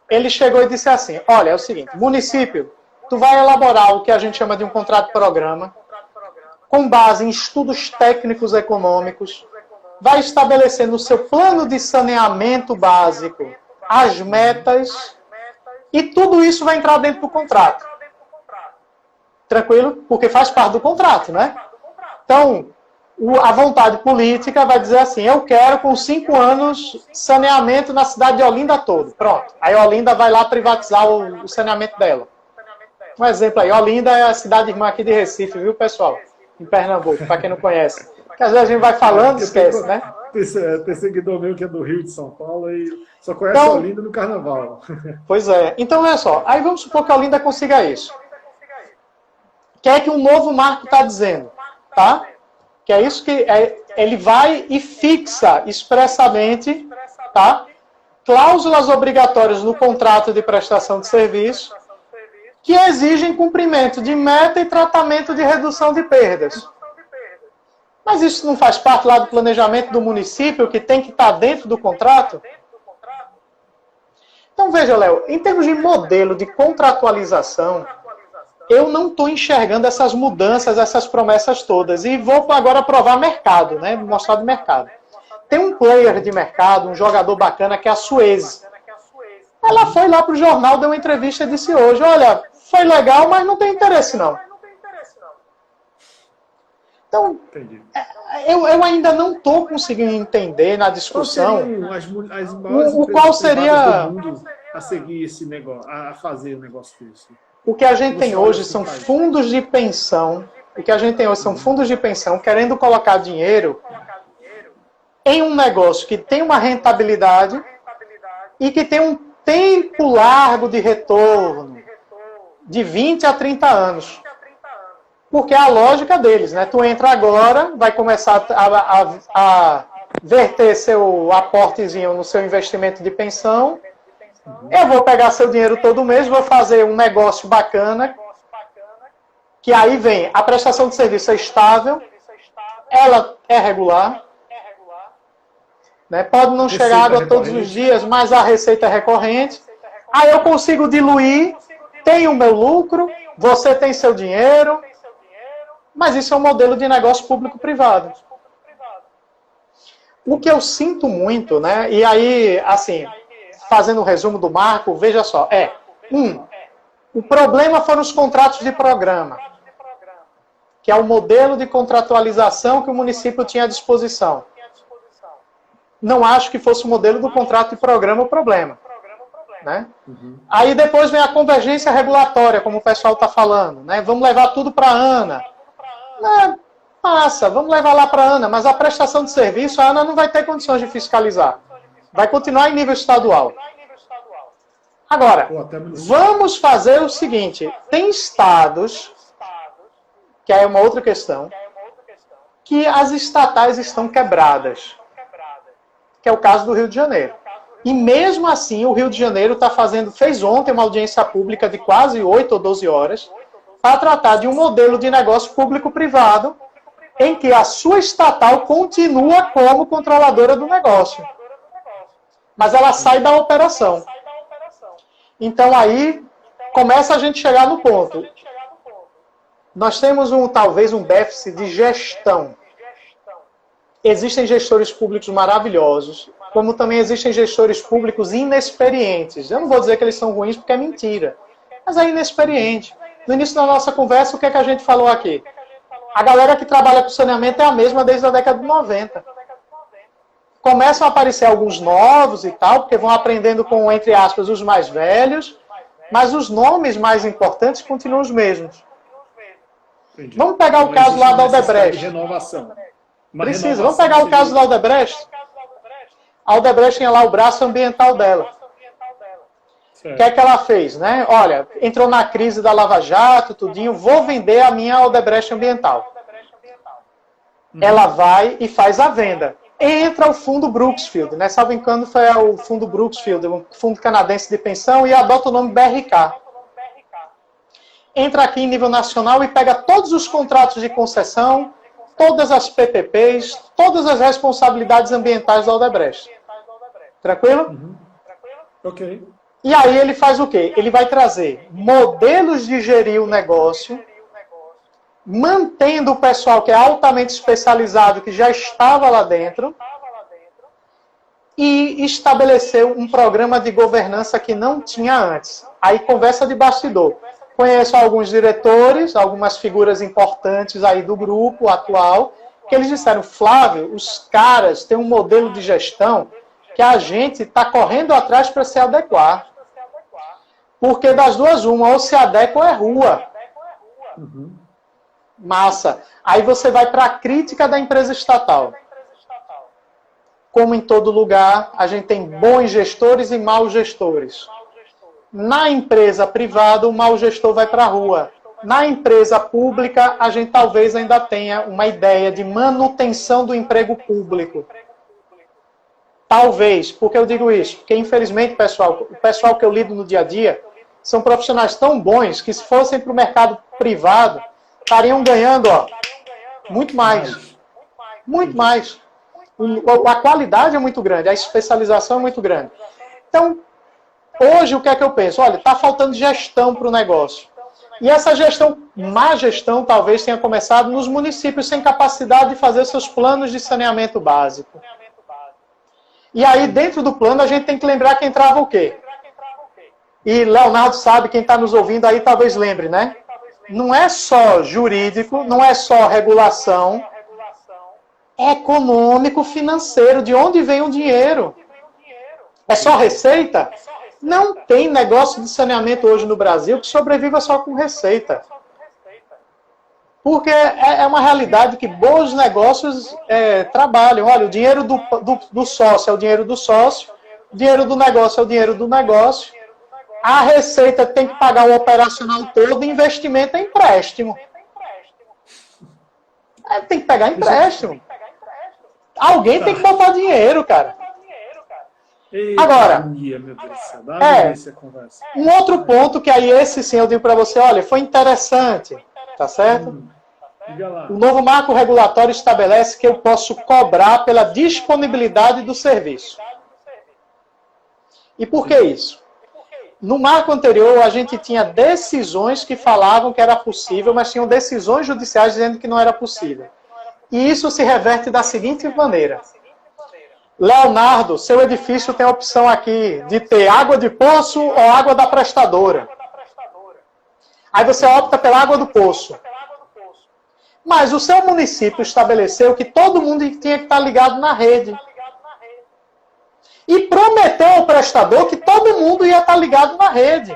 ele chegou e disse assim, olha, é o seguinte, município, tu vai elaborar o que a gente chama de um contrato-programa, com base em estudos técnicos econômicos, vai estabelecer no seu plano de saneamento básico as metas, e tudo isso vai entrar dentro do contrato. Tranquilo? Porque faz parte do contrato, né? Então, a vontade política vai dizer assim, eu quero com 5 anos saneamento na cidade de Olinda todo. Pronto. Aí Olinda vai lá privatizar o saneamento dela. Um exemplo aí, Olinda é a cidade irmã aqui de Recife, viu, pessoal? Em Pernambuco, para quem não conhece. Porque às vezes a gente vai falando e esquece, né? Tem seguidor meu que é do Rio de São Paulo e só conhece Olinda no Carnaval. Pois é. Então, olha só. Aí vamos supor que a Olinda consiga isso. O que é que um novo marco está dizendo? Tá? Que é isso que ele vai e fixa expressamente, tá? Cláusulas obrigatórias no contrato de prestação de serviço que exigem cumprimento de meta e tratamento de redução de perdas. Mas isso não faz parte lá do planejamento do município, que tem que estar dentro do contrato? Então, veja, Léo, em termos de modelo de contratualização, eu não estou enxergando essas mudanças, essas promessas todas. E vou agora provar mercado, né? Mostrar do mercado. Tem um player de mercado, um jogador bacana, que é a Suez. Ela foi lá para o jornal, deu uma entrevista e disse hoje, olha, foi legal, mas não tem interesse não. Então, eu ainda não estou conseguindo entender na discussão o qual seria do mundo a seguir esse negócio, a fazer um negócio desse. O que a gente tem hoje são fundos de pensão. O que a gente tem hoje são fundos de pensão querendo colocar dinheiro em um negócio que tem uma rentabilidade e que tem um tempo largo de retorno. de 20 a 30 anos. Porque é a lógica deles, né? Tu entra agora, vai começar a verter seu aportezinho no seu investimento de pensão. Eu vou pegar seu dinheiro todo mês, vou fazer um negócio bacana, que aí vem, a prestação de serviço é estável, ela é regular, né? Pode não chegar água todos os dias, mas a receita é recorrente. Aí eu consigo diluir, tenho o meu lucro, você tem seu dinheiro, mas isso é um modelo de negócio público-privado. O que eu sinto muito, né? E aí, assim, fazendo um resumo do Marco, veja só, o problema foram os contratos de programa, que é o modelo de contratualização que o município tinha à disposição. Não acho que fosse o modelo do contrato de programa o problema. Né? Aí depois vem a convergência regulatória, como o pessoal está falando. Né? Vamos levar tudo para a ANA. Passa, vamos levar lá para a ANA, mas a prestação de serviço, a ANA não vai ter condições de fiscalizar. Vai continuar em nível estadual. Agora, vamos fazer o seguinte, tem estados, que é uma outra questão, que as estatais estão quebradas, que é o caso do Rio de Janeiro. E mesmo assim, o Rio de Janeiro fez ontem uma audiência pública de quase 8 ou 12 horas, para tratar de um modelo de negócio público-privado, em que a sua estatal continua como controladora do negócio. Mas ela sai da operação. Então aí, começa a gente chegar no ponto. Nós temos talvez um déficit de gestão. Existem gestores públicos maravilhosos, como também existem gestores públicos inexperientes. Eu não vou dizer que eles são ruins, porque é mentira. Mas é inexperiente. No início da nossa conversa, o que é que a gente falou aqui? A galera que trabalha com saneamento é a mesma desde a década de 90. Começam a aparecer alguns novos e tal, porque vão aprendendo com, entre aspas, os mais velhos, mas os nomes mais importantes continuam os mesmos. Entendi. Vamos pegar o caso lá da Aldebrecht. Precisa. Vamos pegar o caso da Aldebrecht. A Aldebrecht tinha lá o braço ambiental dela. O que é que ela fez, né? Olha, entrou na crise da Lava Jato, tudinho, vou vender a minha Aldebrecht ambiental. Ela vai e faz a venda. Entra o fundo Brooksfield, né? Salvo engano, foi o fundo Brooksfield, um fundo canadense de pensão, e adota o nome BRK. Entra aqui em nível nacional e pega todos os contratos de concessão, todas as PPPs, todas as responsabilidades ambientais da Aldebrecht. Tranquilo? Ok. E aí ele faz o quê? Ele vai trazer modelos de gerir o negócio, mantendo o pessoal que é altamente especializado, que já estava lá dentro, e estabeleceu um programa de governança que não tinha antes. Aí conversa de bastidor. Conheço alguns diretores, algumas figuras importantes aí do grupo atual, que eles disseram, Flávio, os caras têm um modelo de gestão que a gente está correndo atrás para se adequar. Porque das duas, uma, ou se adequa ou é rua. Massa. Aí você vai para a crítica da empresa estatal. Como em todo lugar, a gente tem bons gestores e maus gestores. Na empresa privada, o mau gestor vai para a rua. Na empresa pública, a gente talvez ainda tenha uma ideia de manutenção do emprego público. Talvez. Por que eu digo isso? Porque, infelizmente, o pessoal que eu lido no dia a dia são profissionais tão bons que, se fossem para o mercado privado, estariam ganhando muito mais. Muito mais. A qualidade é muito grande, a especialização é muito grande. Então, hoje, o que é que eu penso? Olha, está faltando gestão para o negócio. E essa gestão, má gestão, talvez tenha começado nos municípios sem capacidade de fazer seus planos de saneamento básico. E aí, dentro do plano, a gente tem que lembrar que entrava o quê? E Leonardo sabe, quem está nos ouvindo aí talvez lembre, né? Não é só jurídico, não é só regulação, é econômico, financeiro, de onde vem o dinheiro. É só receita? Não tem negócio de saneamento hoje no Brasil que sobreviva só com receita. Porque é uma realidade que bons negócios trabalham. Olha, o dinheiro do sócio é o dinheiro do sócio, o dinheiro do negócio é o dinheiro do negócio. A Receita tem que pagar o operacional todo e investimento é empréstimo. Tem que pegar empréstimo. Alguém tem que botar dinheiro, cara. Eita, agora, meu Deus do céu, um outro ponto que aí esse sim eu digo para você, olha, foi interessante, tá certo? O novo marco regulatório estabelece que eu posso cobrar pela disponibilidade do serviço. E por que isso? No marco anterior, a gente tinha decisões que falavam que era possível, mas tinham decisões judiciais dizendo que não era possível. E isso se reverte da seguinte maneira. Leonardo, seu edifício tem a opção aqui de ter água de poço ou água da prestadora. Aí você opta pela água do poço. Mas o seu município estabeleceu que todo mundo tinha que estar ligado na rede. E prometeu ao prestador que todo mundo ia estar ligado na rede.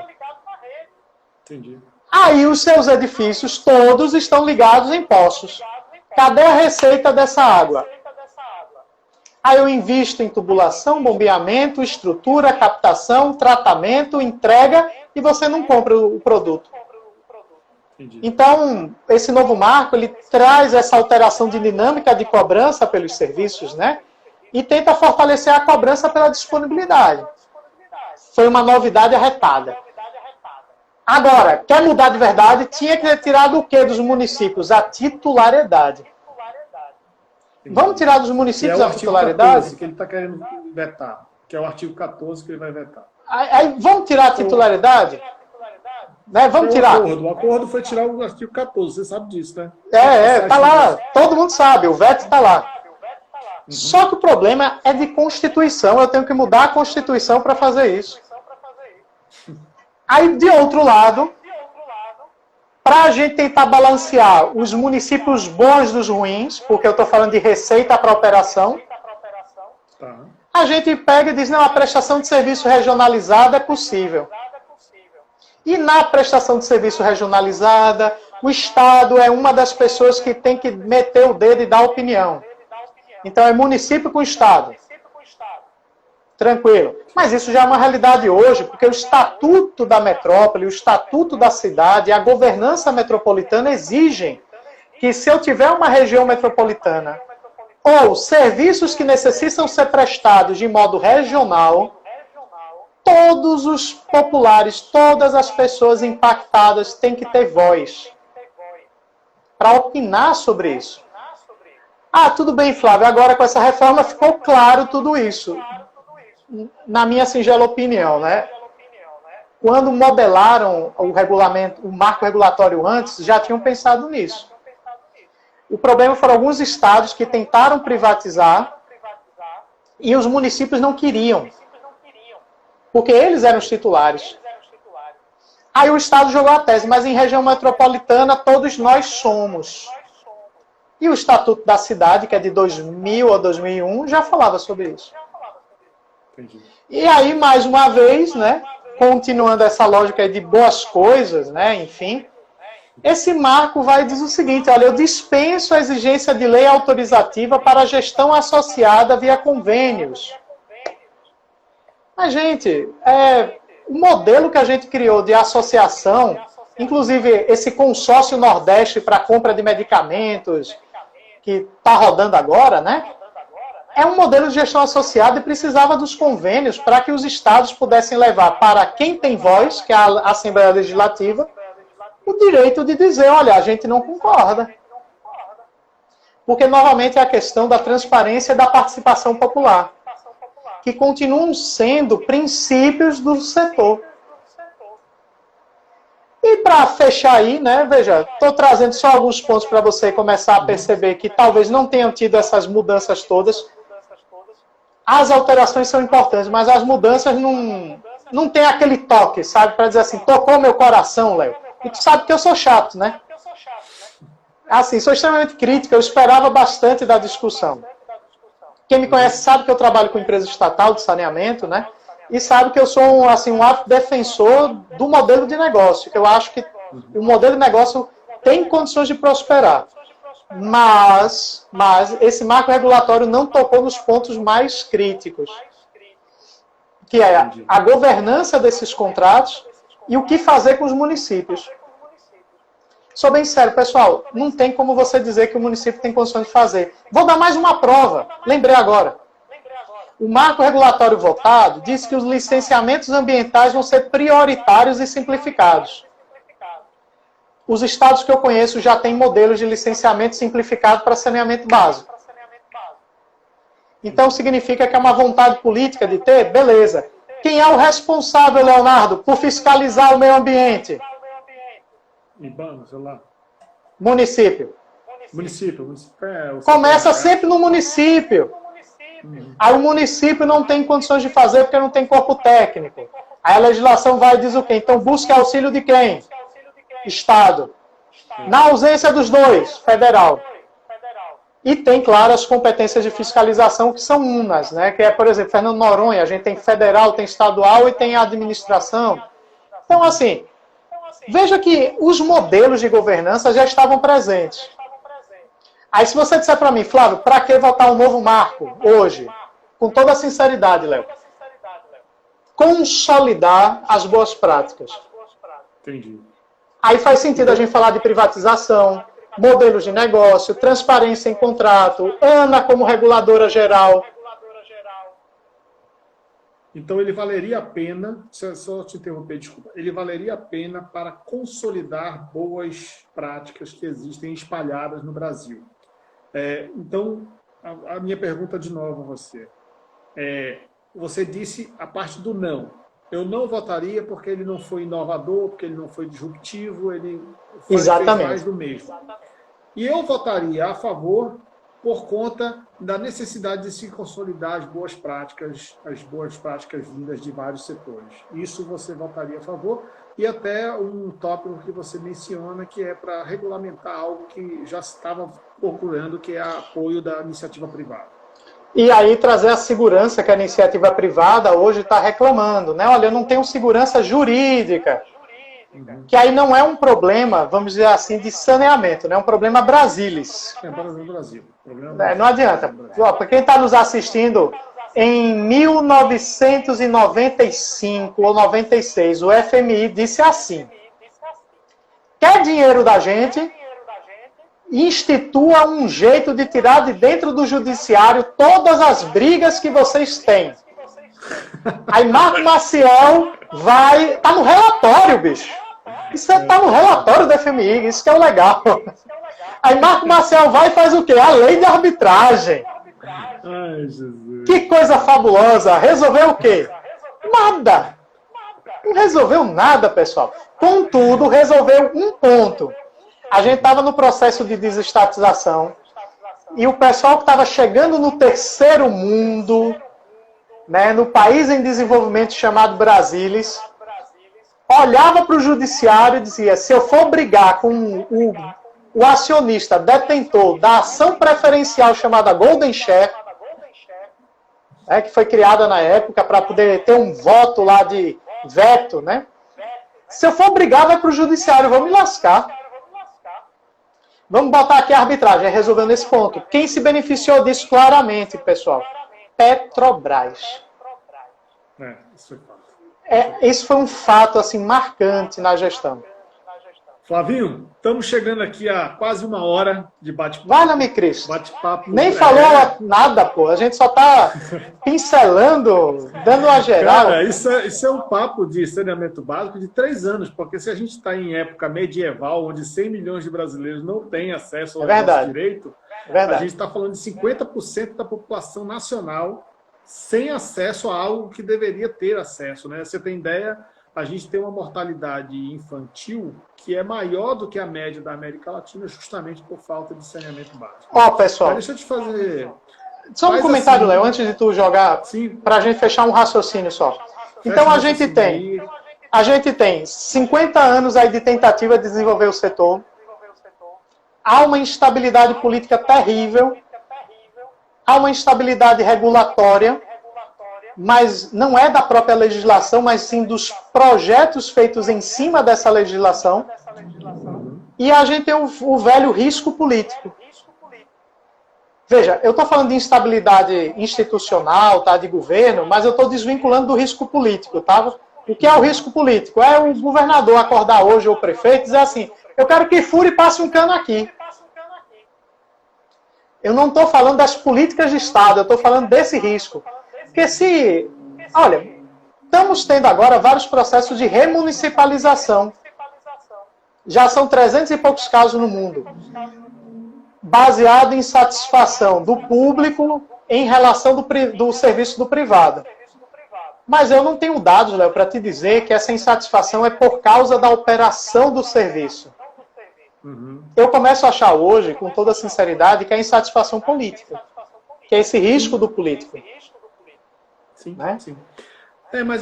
Entendi. Aí os seus edifícios todos estão ligados em poços. Cadê a receita dessa água? Aí eu invisto em tubulação, bombeamento, estrutura, captação, tratamento, entrega e você não compra o produto. Entendi. Então, esse novo marco, ele traz essa alteração de dinâmica de cobrança pelos serviços, né? E tenta fortalecer a cobrança pela disponibilidade. Foi uma novidade arretada. Agora, quer mudar de verdade, tinha que ter tirado o quê dos municípios? A titularidade. Vamos tirar dos municípios a titularidade? 14, que ele está querendo vetar, que é o artigo 14 que ele vai vetar. Aí vamos tirar a titularidade? Né? Vamos tirar. O acordo foi tirar o artigo 14, você sabe disso, né? Tá lá. Todo mundo sabe, o veto está lá. Só que o problema é de Constituição. Eu tenho que mudar a Constituição para fazer isso. Aí, de outro lado, para a gente tentar balancear os municípios bons dos ruins, porque eu estou falando de receita para operação, a gente pega e diz, não, a prestação de serviço regionalizada é possível. E na prestação de serviço regionalizada, o Estado é uma das pessoas que tem que meter o dedo e dar opinião. Então é município com Estado. Tranquilo. Mas isso já é uma realidade hoje, porque o Estatuto da Metrópole, o Estatuto da Cidade e a governança metropolitana exigem que se eu tiver uma região metropolitana ou serviços que necessitam ser prestados de modo regional, todos os populares, todas as pessoas impactadas têm que ter voz para opinar sobre isso. Ah, tudo bem, Flávio, agora com essa reforma ficou claro tudo isso. Na minha singela opinião, né? Quando modelaram o regulamento, o marco regulatório antes, já tinham pensado nisso. O problema foram alguns estados que tentaram privatizar e os municípios não queriam. Porque eles eram os titulares. Aí o Estado jogou a tese, mas em região metropolitana todos nós somos. E o Estatuto da Cidade, que é de 2000 ou 2001, já falava sobre isso. Entendi. E aí, mais uma vez, né, continuando essa lógica de boas coisas, né, enfim, esse marco vai dizer o seguinte, olha, eu dispenso a exigência de lei autorizativa para a gestão associada via convênios. Mas, gente, o modelo que a gente criou de associação, inclusive esse consórcio Nordeste para compra de medicamentos, que está rodando agora, né? É um modelo de gestão associada e precisava dos convênios para que os estados pudessem levar para quem tem voz, que é a Assembleia Legislativa, o direito de dizer, olha, a gente não concorda. Porque, novamente, é a questão da transparência e da participação popular, que continuam sendo princípios do setor. E para fechar aí, né, veja, estou trazendo só alguns pontos para você começar a perceber que talvez não tenham tido essas mudanças todas. As alterações são importantes, mas as mudanças não tem aquele toque, sabe? Para dizer assim, tocou meu coração, Léo. E tu sabe que eu sou chato, né? Assim, sou extremamente crítico, eu esperava bastante da discussão. Quem me conhece sabe que eu trabalho com empresa estatal de saneamento, né? E sabe que eu sou um ato defensor do modelo de negócio, que eu acho que o modelo de negócio tem condições de prosperar. Mas esse marco regulatório não tocou nos pontos mais críticos. que é a governança desses contratos e o que fazer com os municípios. Sou bem sério, pessoal, não tem como você dizer que o município tem condições de fazer. Vou dar mais uma prova, lembrei agora. O marco regulatório votado diz que os licenciamentos ambientais vão ser prioritários e simplificados. Os estados que eu conheço já têm modelos de licenciamento simplificado para saneamento básico. Então significa que é uma vontade política de ter? Beleza. Quem é o responsável, Leonardo, por fiscalizar o meio ambiente? IBAMA, sei lá. Município. Município Começa sempre no município. Aí o município não tem condições de fazer porque não tem corpo técnico. Aí a legislação vai e diz o quê? Então busque auxílio de quem? Estado. Na ausência dos dois, federal. E tem, claro, as competências de fiscalização que são unas, né? Que é, por exemplo, Fernando Noronha, a gente tem federal, tem estadual e tem administração. Então, assim, veja que os modelos de governança já estavam presentes. Aí se você disser para mim, Flávio, para que votar um novo marco hoje? Com toda a sinceridade, Léo. Consolidar as boas práticas. Entendi. Aí faz sentido a gente falar de privatização, modelos de negócio, transparência em contrato, ANA como reguladora geral. Então ele valeria a pena, só te interromper, desculpa, ele valeria a pena para consolidar boas práticas que existem espalhadas no Brasil. Então, a minha pergunta de novo a você. Você disse a parte do não. Eu não votaria porque ele não foi inovador, porque ele não foi disruptivo, ele fez mais do mesmo. E eu votaria a favor por conta da necessidade de se consolidar as boas práticas vindas de vários setores. Isso você votaria a favor, e até um tópico que você menciona, que é para regulamentar algo que já estava procurando, que é apoio da iniciativa privada. E aí trazer a segurança que a iniciativa privada hoje está reclamando, né? Olha, eu não tenho segurança jurídica. Que aí não é um problema, vamos dizer assim, de saneamento, né? É um problema Brasilis. Brasil. Não adianta. Para quem está nos assistindo, em 1995 ou 96, o FMI disse assim: quer dinheiro da gente? Institua um jeito de tirar de dentro do judiciário todas as brigas que vocês têm. Aí Marco Maciel vai... Tá no relatório, bicho. Isso tá no relatório do FMI, isso que é o legal. Aí Marco Maciel vai e faz o quê? A lei de arbitragem. Ai, Jesus. Que coisa fabulosa. Resolveu o quê? Nada. Não resolveu nada, pessoal. Contudo, resolveu um ponto. A gente estava no processo de desestatização e o pessoal que estava chegando no terceiro mundo, né, no país em desenvolvimento chamado Brasilis, olhava para o judiciário e dizia: se eu for brigar com o acionista detentor da ação preferencial chamada Golden Share, que foi criada na época para poder ter um voto lá de veto, né? Se eu for brigar, vai para o judiciário, vou me lascar. Vamos botar aqui a arbitragem, resolvendo esse ponto. Quem se beneficiou disso claramente, pessoal? Petrobras. Isso foi um fato assim, marcante na gestão. Flavinho, estamos chegando aqui a quase uma hora de bate-papo. Valha-me Cristo. Bate-papo. Nem falou nada, pô. A gente só está pincelando, dando uma geral. Cara, isso é um papo de saneamento básico de 3 anos, porque se a gente está em época medieval, onde 100 milhões de brasileiros não têm acesso ao nosso direito, a gente está falando de 50% da população nacional sem acesso a algo que deveria ter acesso, né? Você tem ideia? A gente tem uma mortalidade infantil que é maior do que a média da América Latina, justamente por falta de saneamento básico. Pessoal. Mas deixa eu te fazer... Só um comentário, assim, Léo, antes de tu jogar, para a gente fechar um raciocínio só. Então a gente tem 50 anos aí de tentativa de desenvolver o setor. Há uma instabilidade política terrível. Há uma instabilidade regulatória, mas não é da própria legislação, mas sim dos projetos feitos em cima dessa legislação. E a gente tem o velho risco político. Veja, eu estou falando de instabilidade institucional, tá, de governo, mas eu estou desvinculando do risco político, tá? O que é o risco político? É o governador acordar hoje, ou o prefeito, e dizer assim, eu quero que fure e passe um cano aqui. Eu não estou falando das políticas de Estado, eu estou falando desse risco. Porque se... Olha, estamos tendo agora vários processos de remunicipalização. Já são 300 e poucos casos no mundo. Baseado em satisfação do público em relação do serviço do privado. Mas eu não tenho dados, Léo, para te dizer que essa insatisfação é por causa da operação do serviço. Uhum. Eu começo a achar hoje, com toda sinceridade, que é a insatisfação política. Que é esse risco do político. Sim, né? Sim. Mas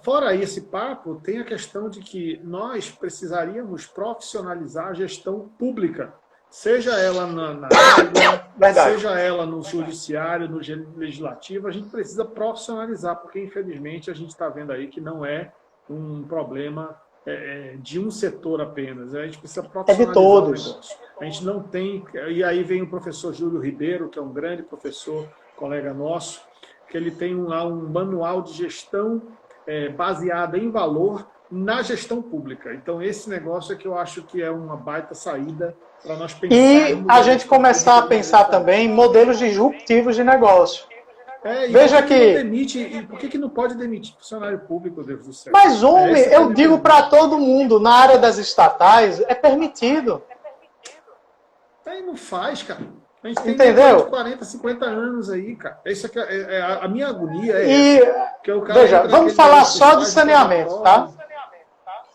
fora esse papo, tem a questão de que nós precisaríamos profissionalizar a gestão pública. Seja ela na área, seja ela no judiciário, no legislativo, a gente precisa profissionalizar, porque infelizmente a gente está vendo aí que não é um problema de um setor apenas. A gente precisa profissionalizar de todos. O negócio. A gente não tem... E aí vem o professor Júlio Ribeiro, que é um grande professor, colega nosso, que ele tem lá um manual de gestão baseada em valor na gestão pública. Então, esse negócio é que eu acho que é uma baita saída para nós pensarmos... E a gente começar a pensar também em modelos disruptivos de negócio. Veja que... Por que não pode demitir funcionário público, Deus do céu? Mas, homem, eu digo para todo mundo, na área das estatais, é permitido. Aí não faz, cara. A gente tem Entendeu? De 40, 50 anos aí, cara. Isso aqui a minha agonia que o cara veja, vamos falar só de saneamento, tá?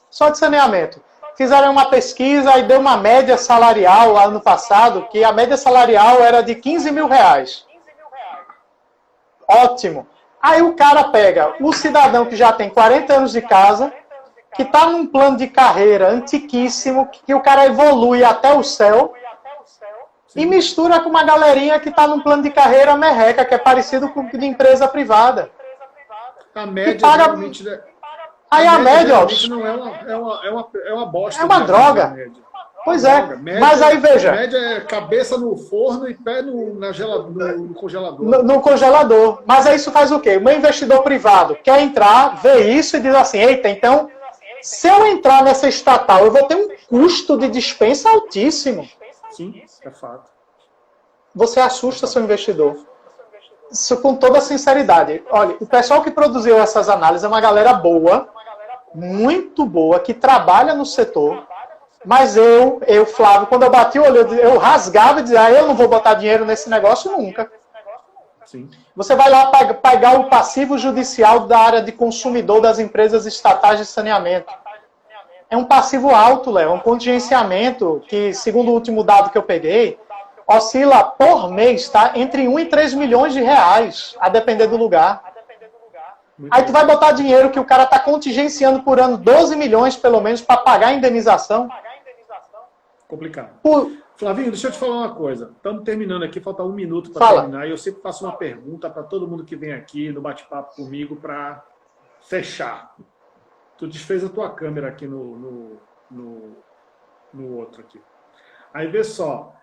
Só de saneamento. Fizeram uma pesquisa e deu uma média salarial lá ano passado, que a média salarial era de 15 mil reais. Ótimo. Aí o cara pega o cidadão que já tem 40 anos de casa, que está num plano de carreira antiquíssimo, que o cara evolui até o céu, e mistura com uma galerinha que está num plano de carreira merreca, que é parecido com de empresa privada. A média realmente... Aí a média, ó, não é uma bosta. É uma droga. Pois é. Média, mas aí veja. A média é cabeça no forno e pé no congelador. No congelador. Mas aí isso faz o quê? O meu investidor privado quer entrar, vê isso e diz assim, eita, então, se eu entrar nessa estatal, eu vou ter um custo de dispensa altíssimo. Sim, é fato. Você assusta seu investidor. Isso com toda sinceridade. Olha, o pessoal que produziu essas análises é uma galera boa, muito boa, que trabalha no setor, mas eu, Flávio, quando eu bati o olho, eu rasgava e dizia, eu não vou botar dinheiro nesse negócio nunca. Sim. Você vai lá pegar o passivo judicial da área de consumidor das empresas estatais de saneamento. É um passivo alto, Léo, é um contingenciamento que, segundo o último dado que eu peguei, oscila por mês, tá? Entre 1 e 3 milhões de reais, a depender do lugar. Aí tu vai botar dinheiro que o cara está contingenciando por ano 12 milhões, pelo menos, para pagar a indenização. Complicado. Flavinho, deixa eu te falar uma coisa. Estamos terminando aqui, falta 1 minuto para terminar. E eu sempre faço uma pergunta para todo mundo que vem aqui no bate-papo comigo para fechar. Tu desfez a tua câmera aqui no outro aqui. Aí vê só.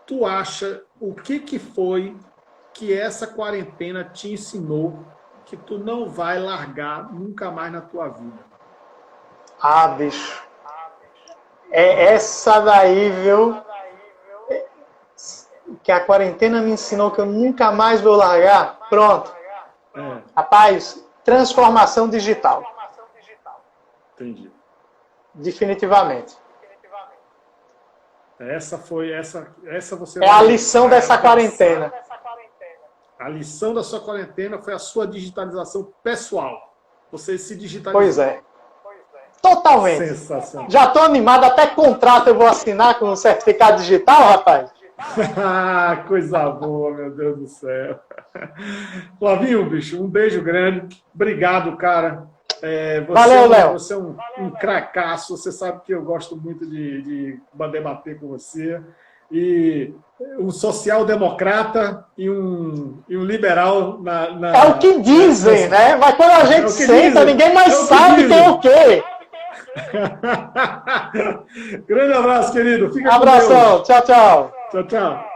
Tu acha o que foi que essa quarentena te ensinou que tu não vai largar nunca mais na tua vida? Ah, bicho. É essa daí, viu? Que a quarentena me ensinou que eu nunca mais vou largar. Pronto. Rapaz, transformação digital. Entendi. Definitivamente. Essa você... É a lição dessa quarentena. A lição da sua quarentena foi a sua digitalização pessoal. Você se digitalizou. Pois é. Totalmente. Sensacional. Já estou animado, até contrato eu vou assinar com um certificado digital, rapaz. Coisa boa, meu Deus do céu. Flavinho, bicho, um beijo grande. Obrigado, cara. Valeu, Léo. Você é um cracaço. Você sabe que eu gosto muito de debater com você. E um social-democrata e um liberal na... É o que dizem, né? Mas quando a gente senta, ninguém mais sabe quem é o quê. Grande abraço, querido. Fica Abração. Tchau, tchau. Tchau, tchau.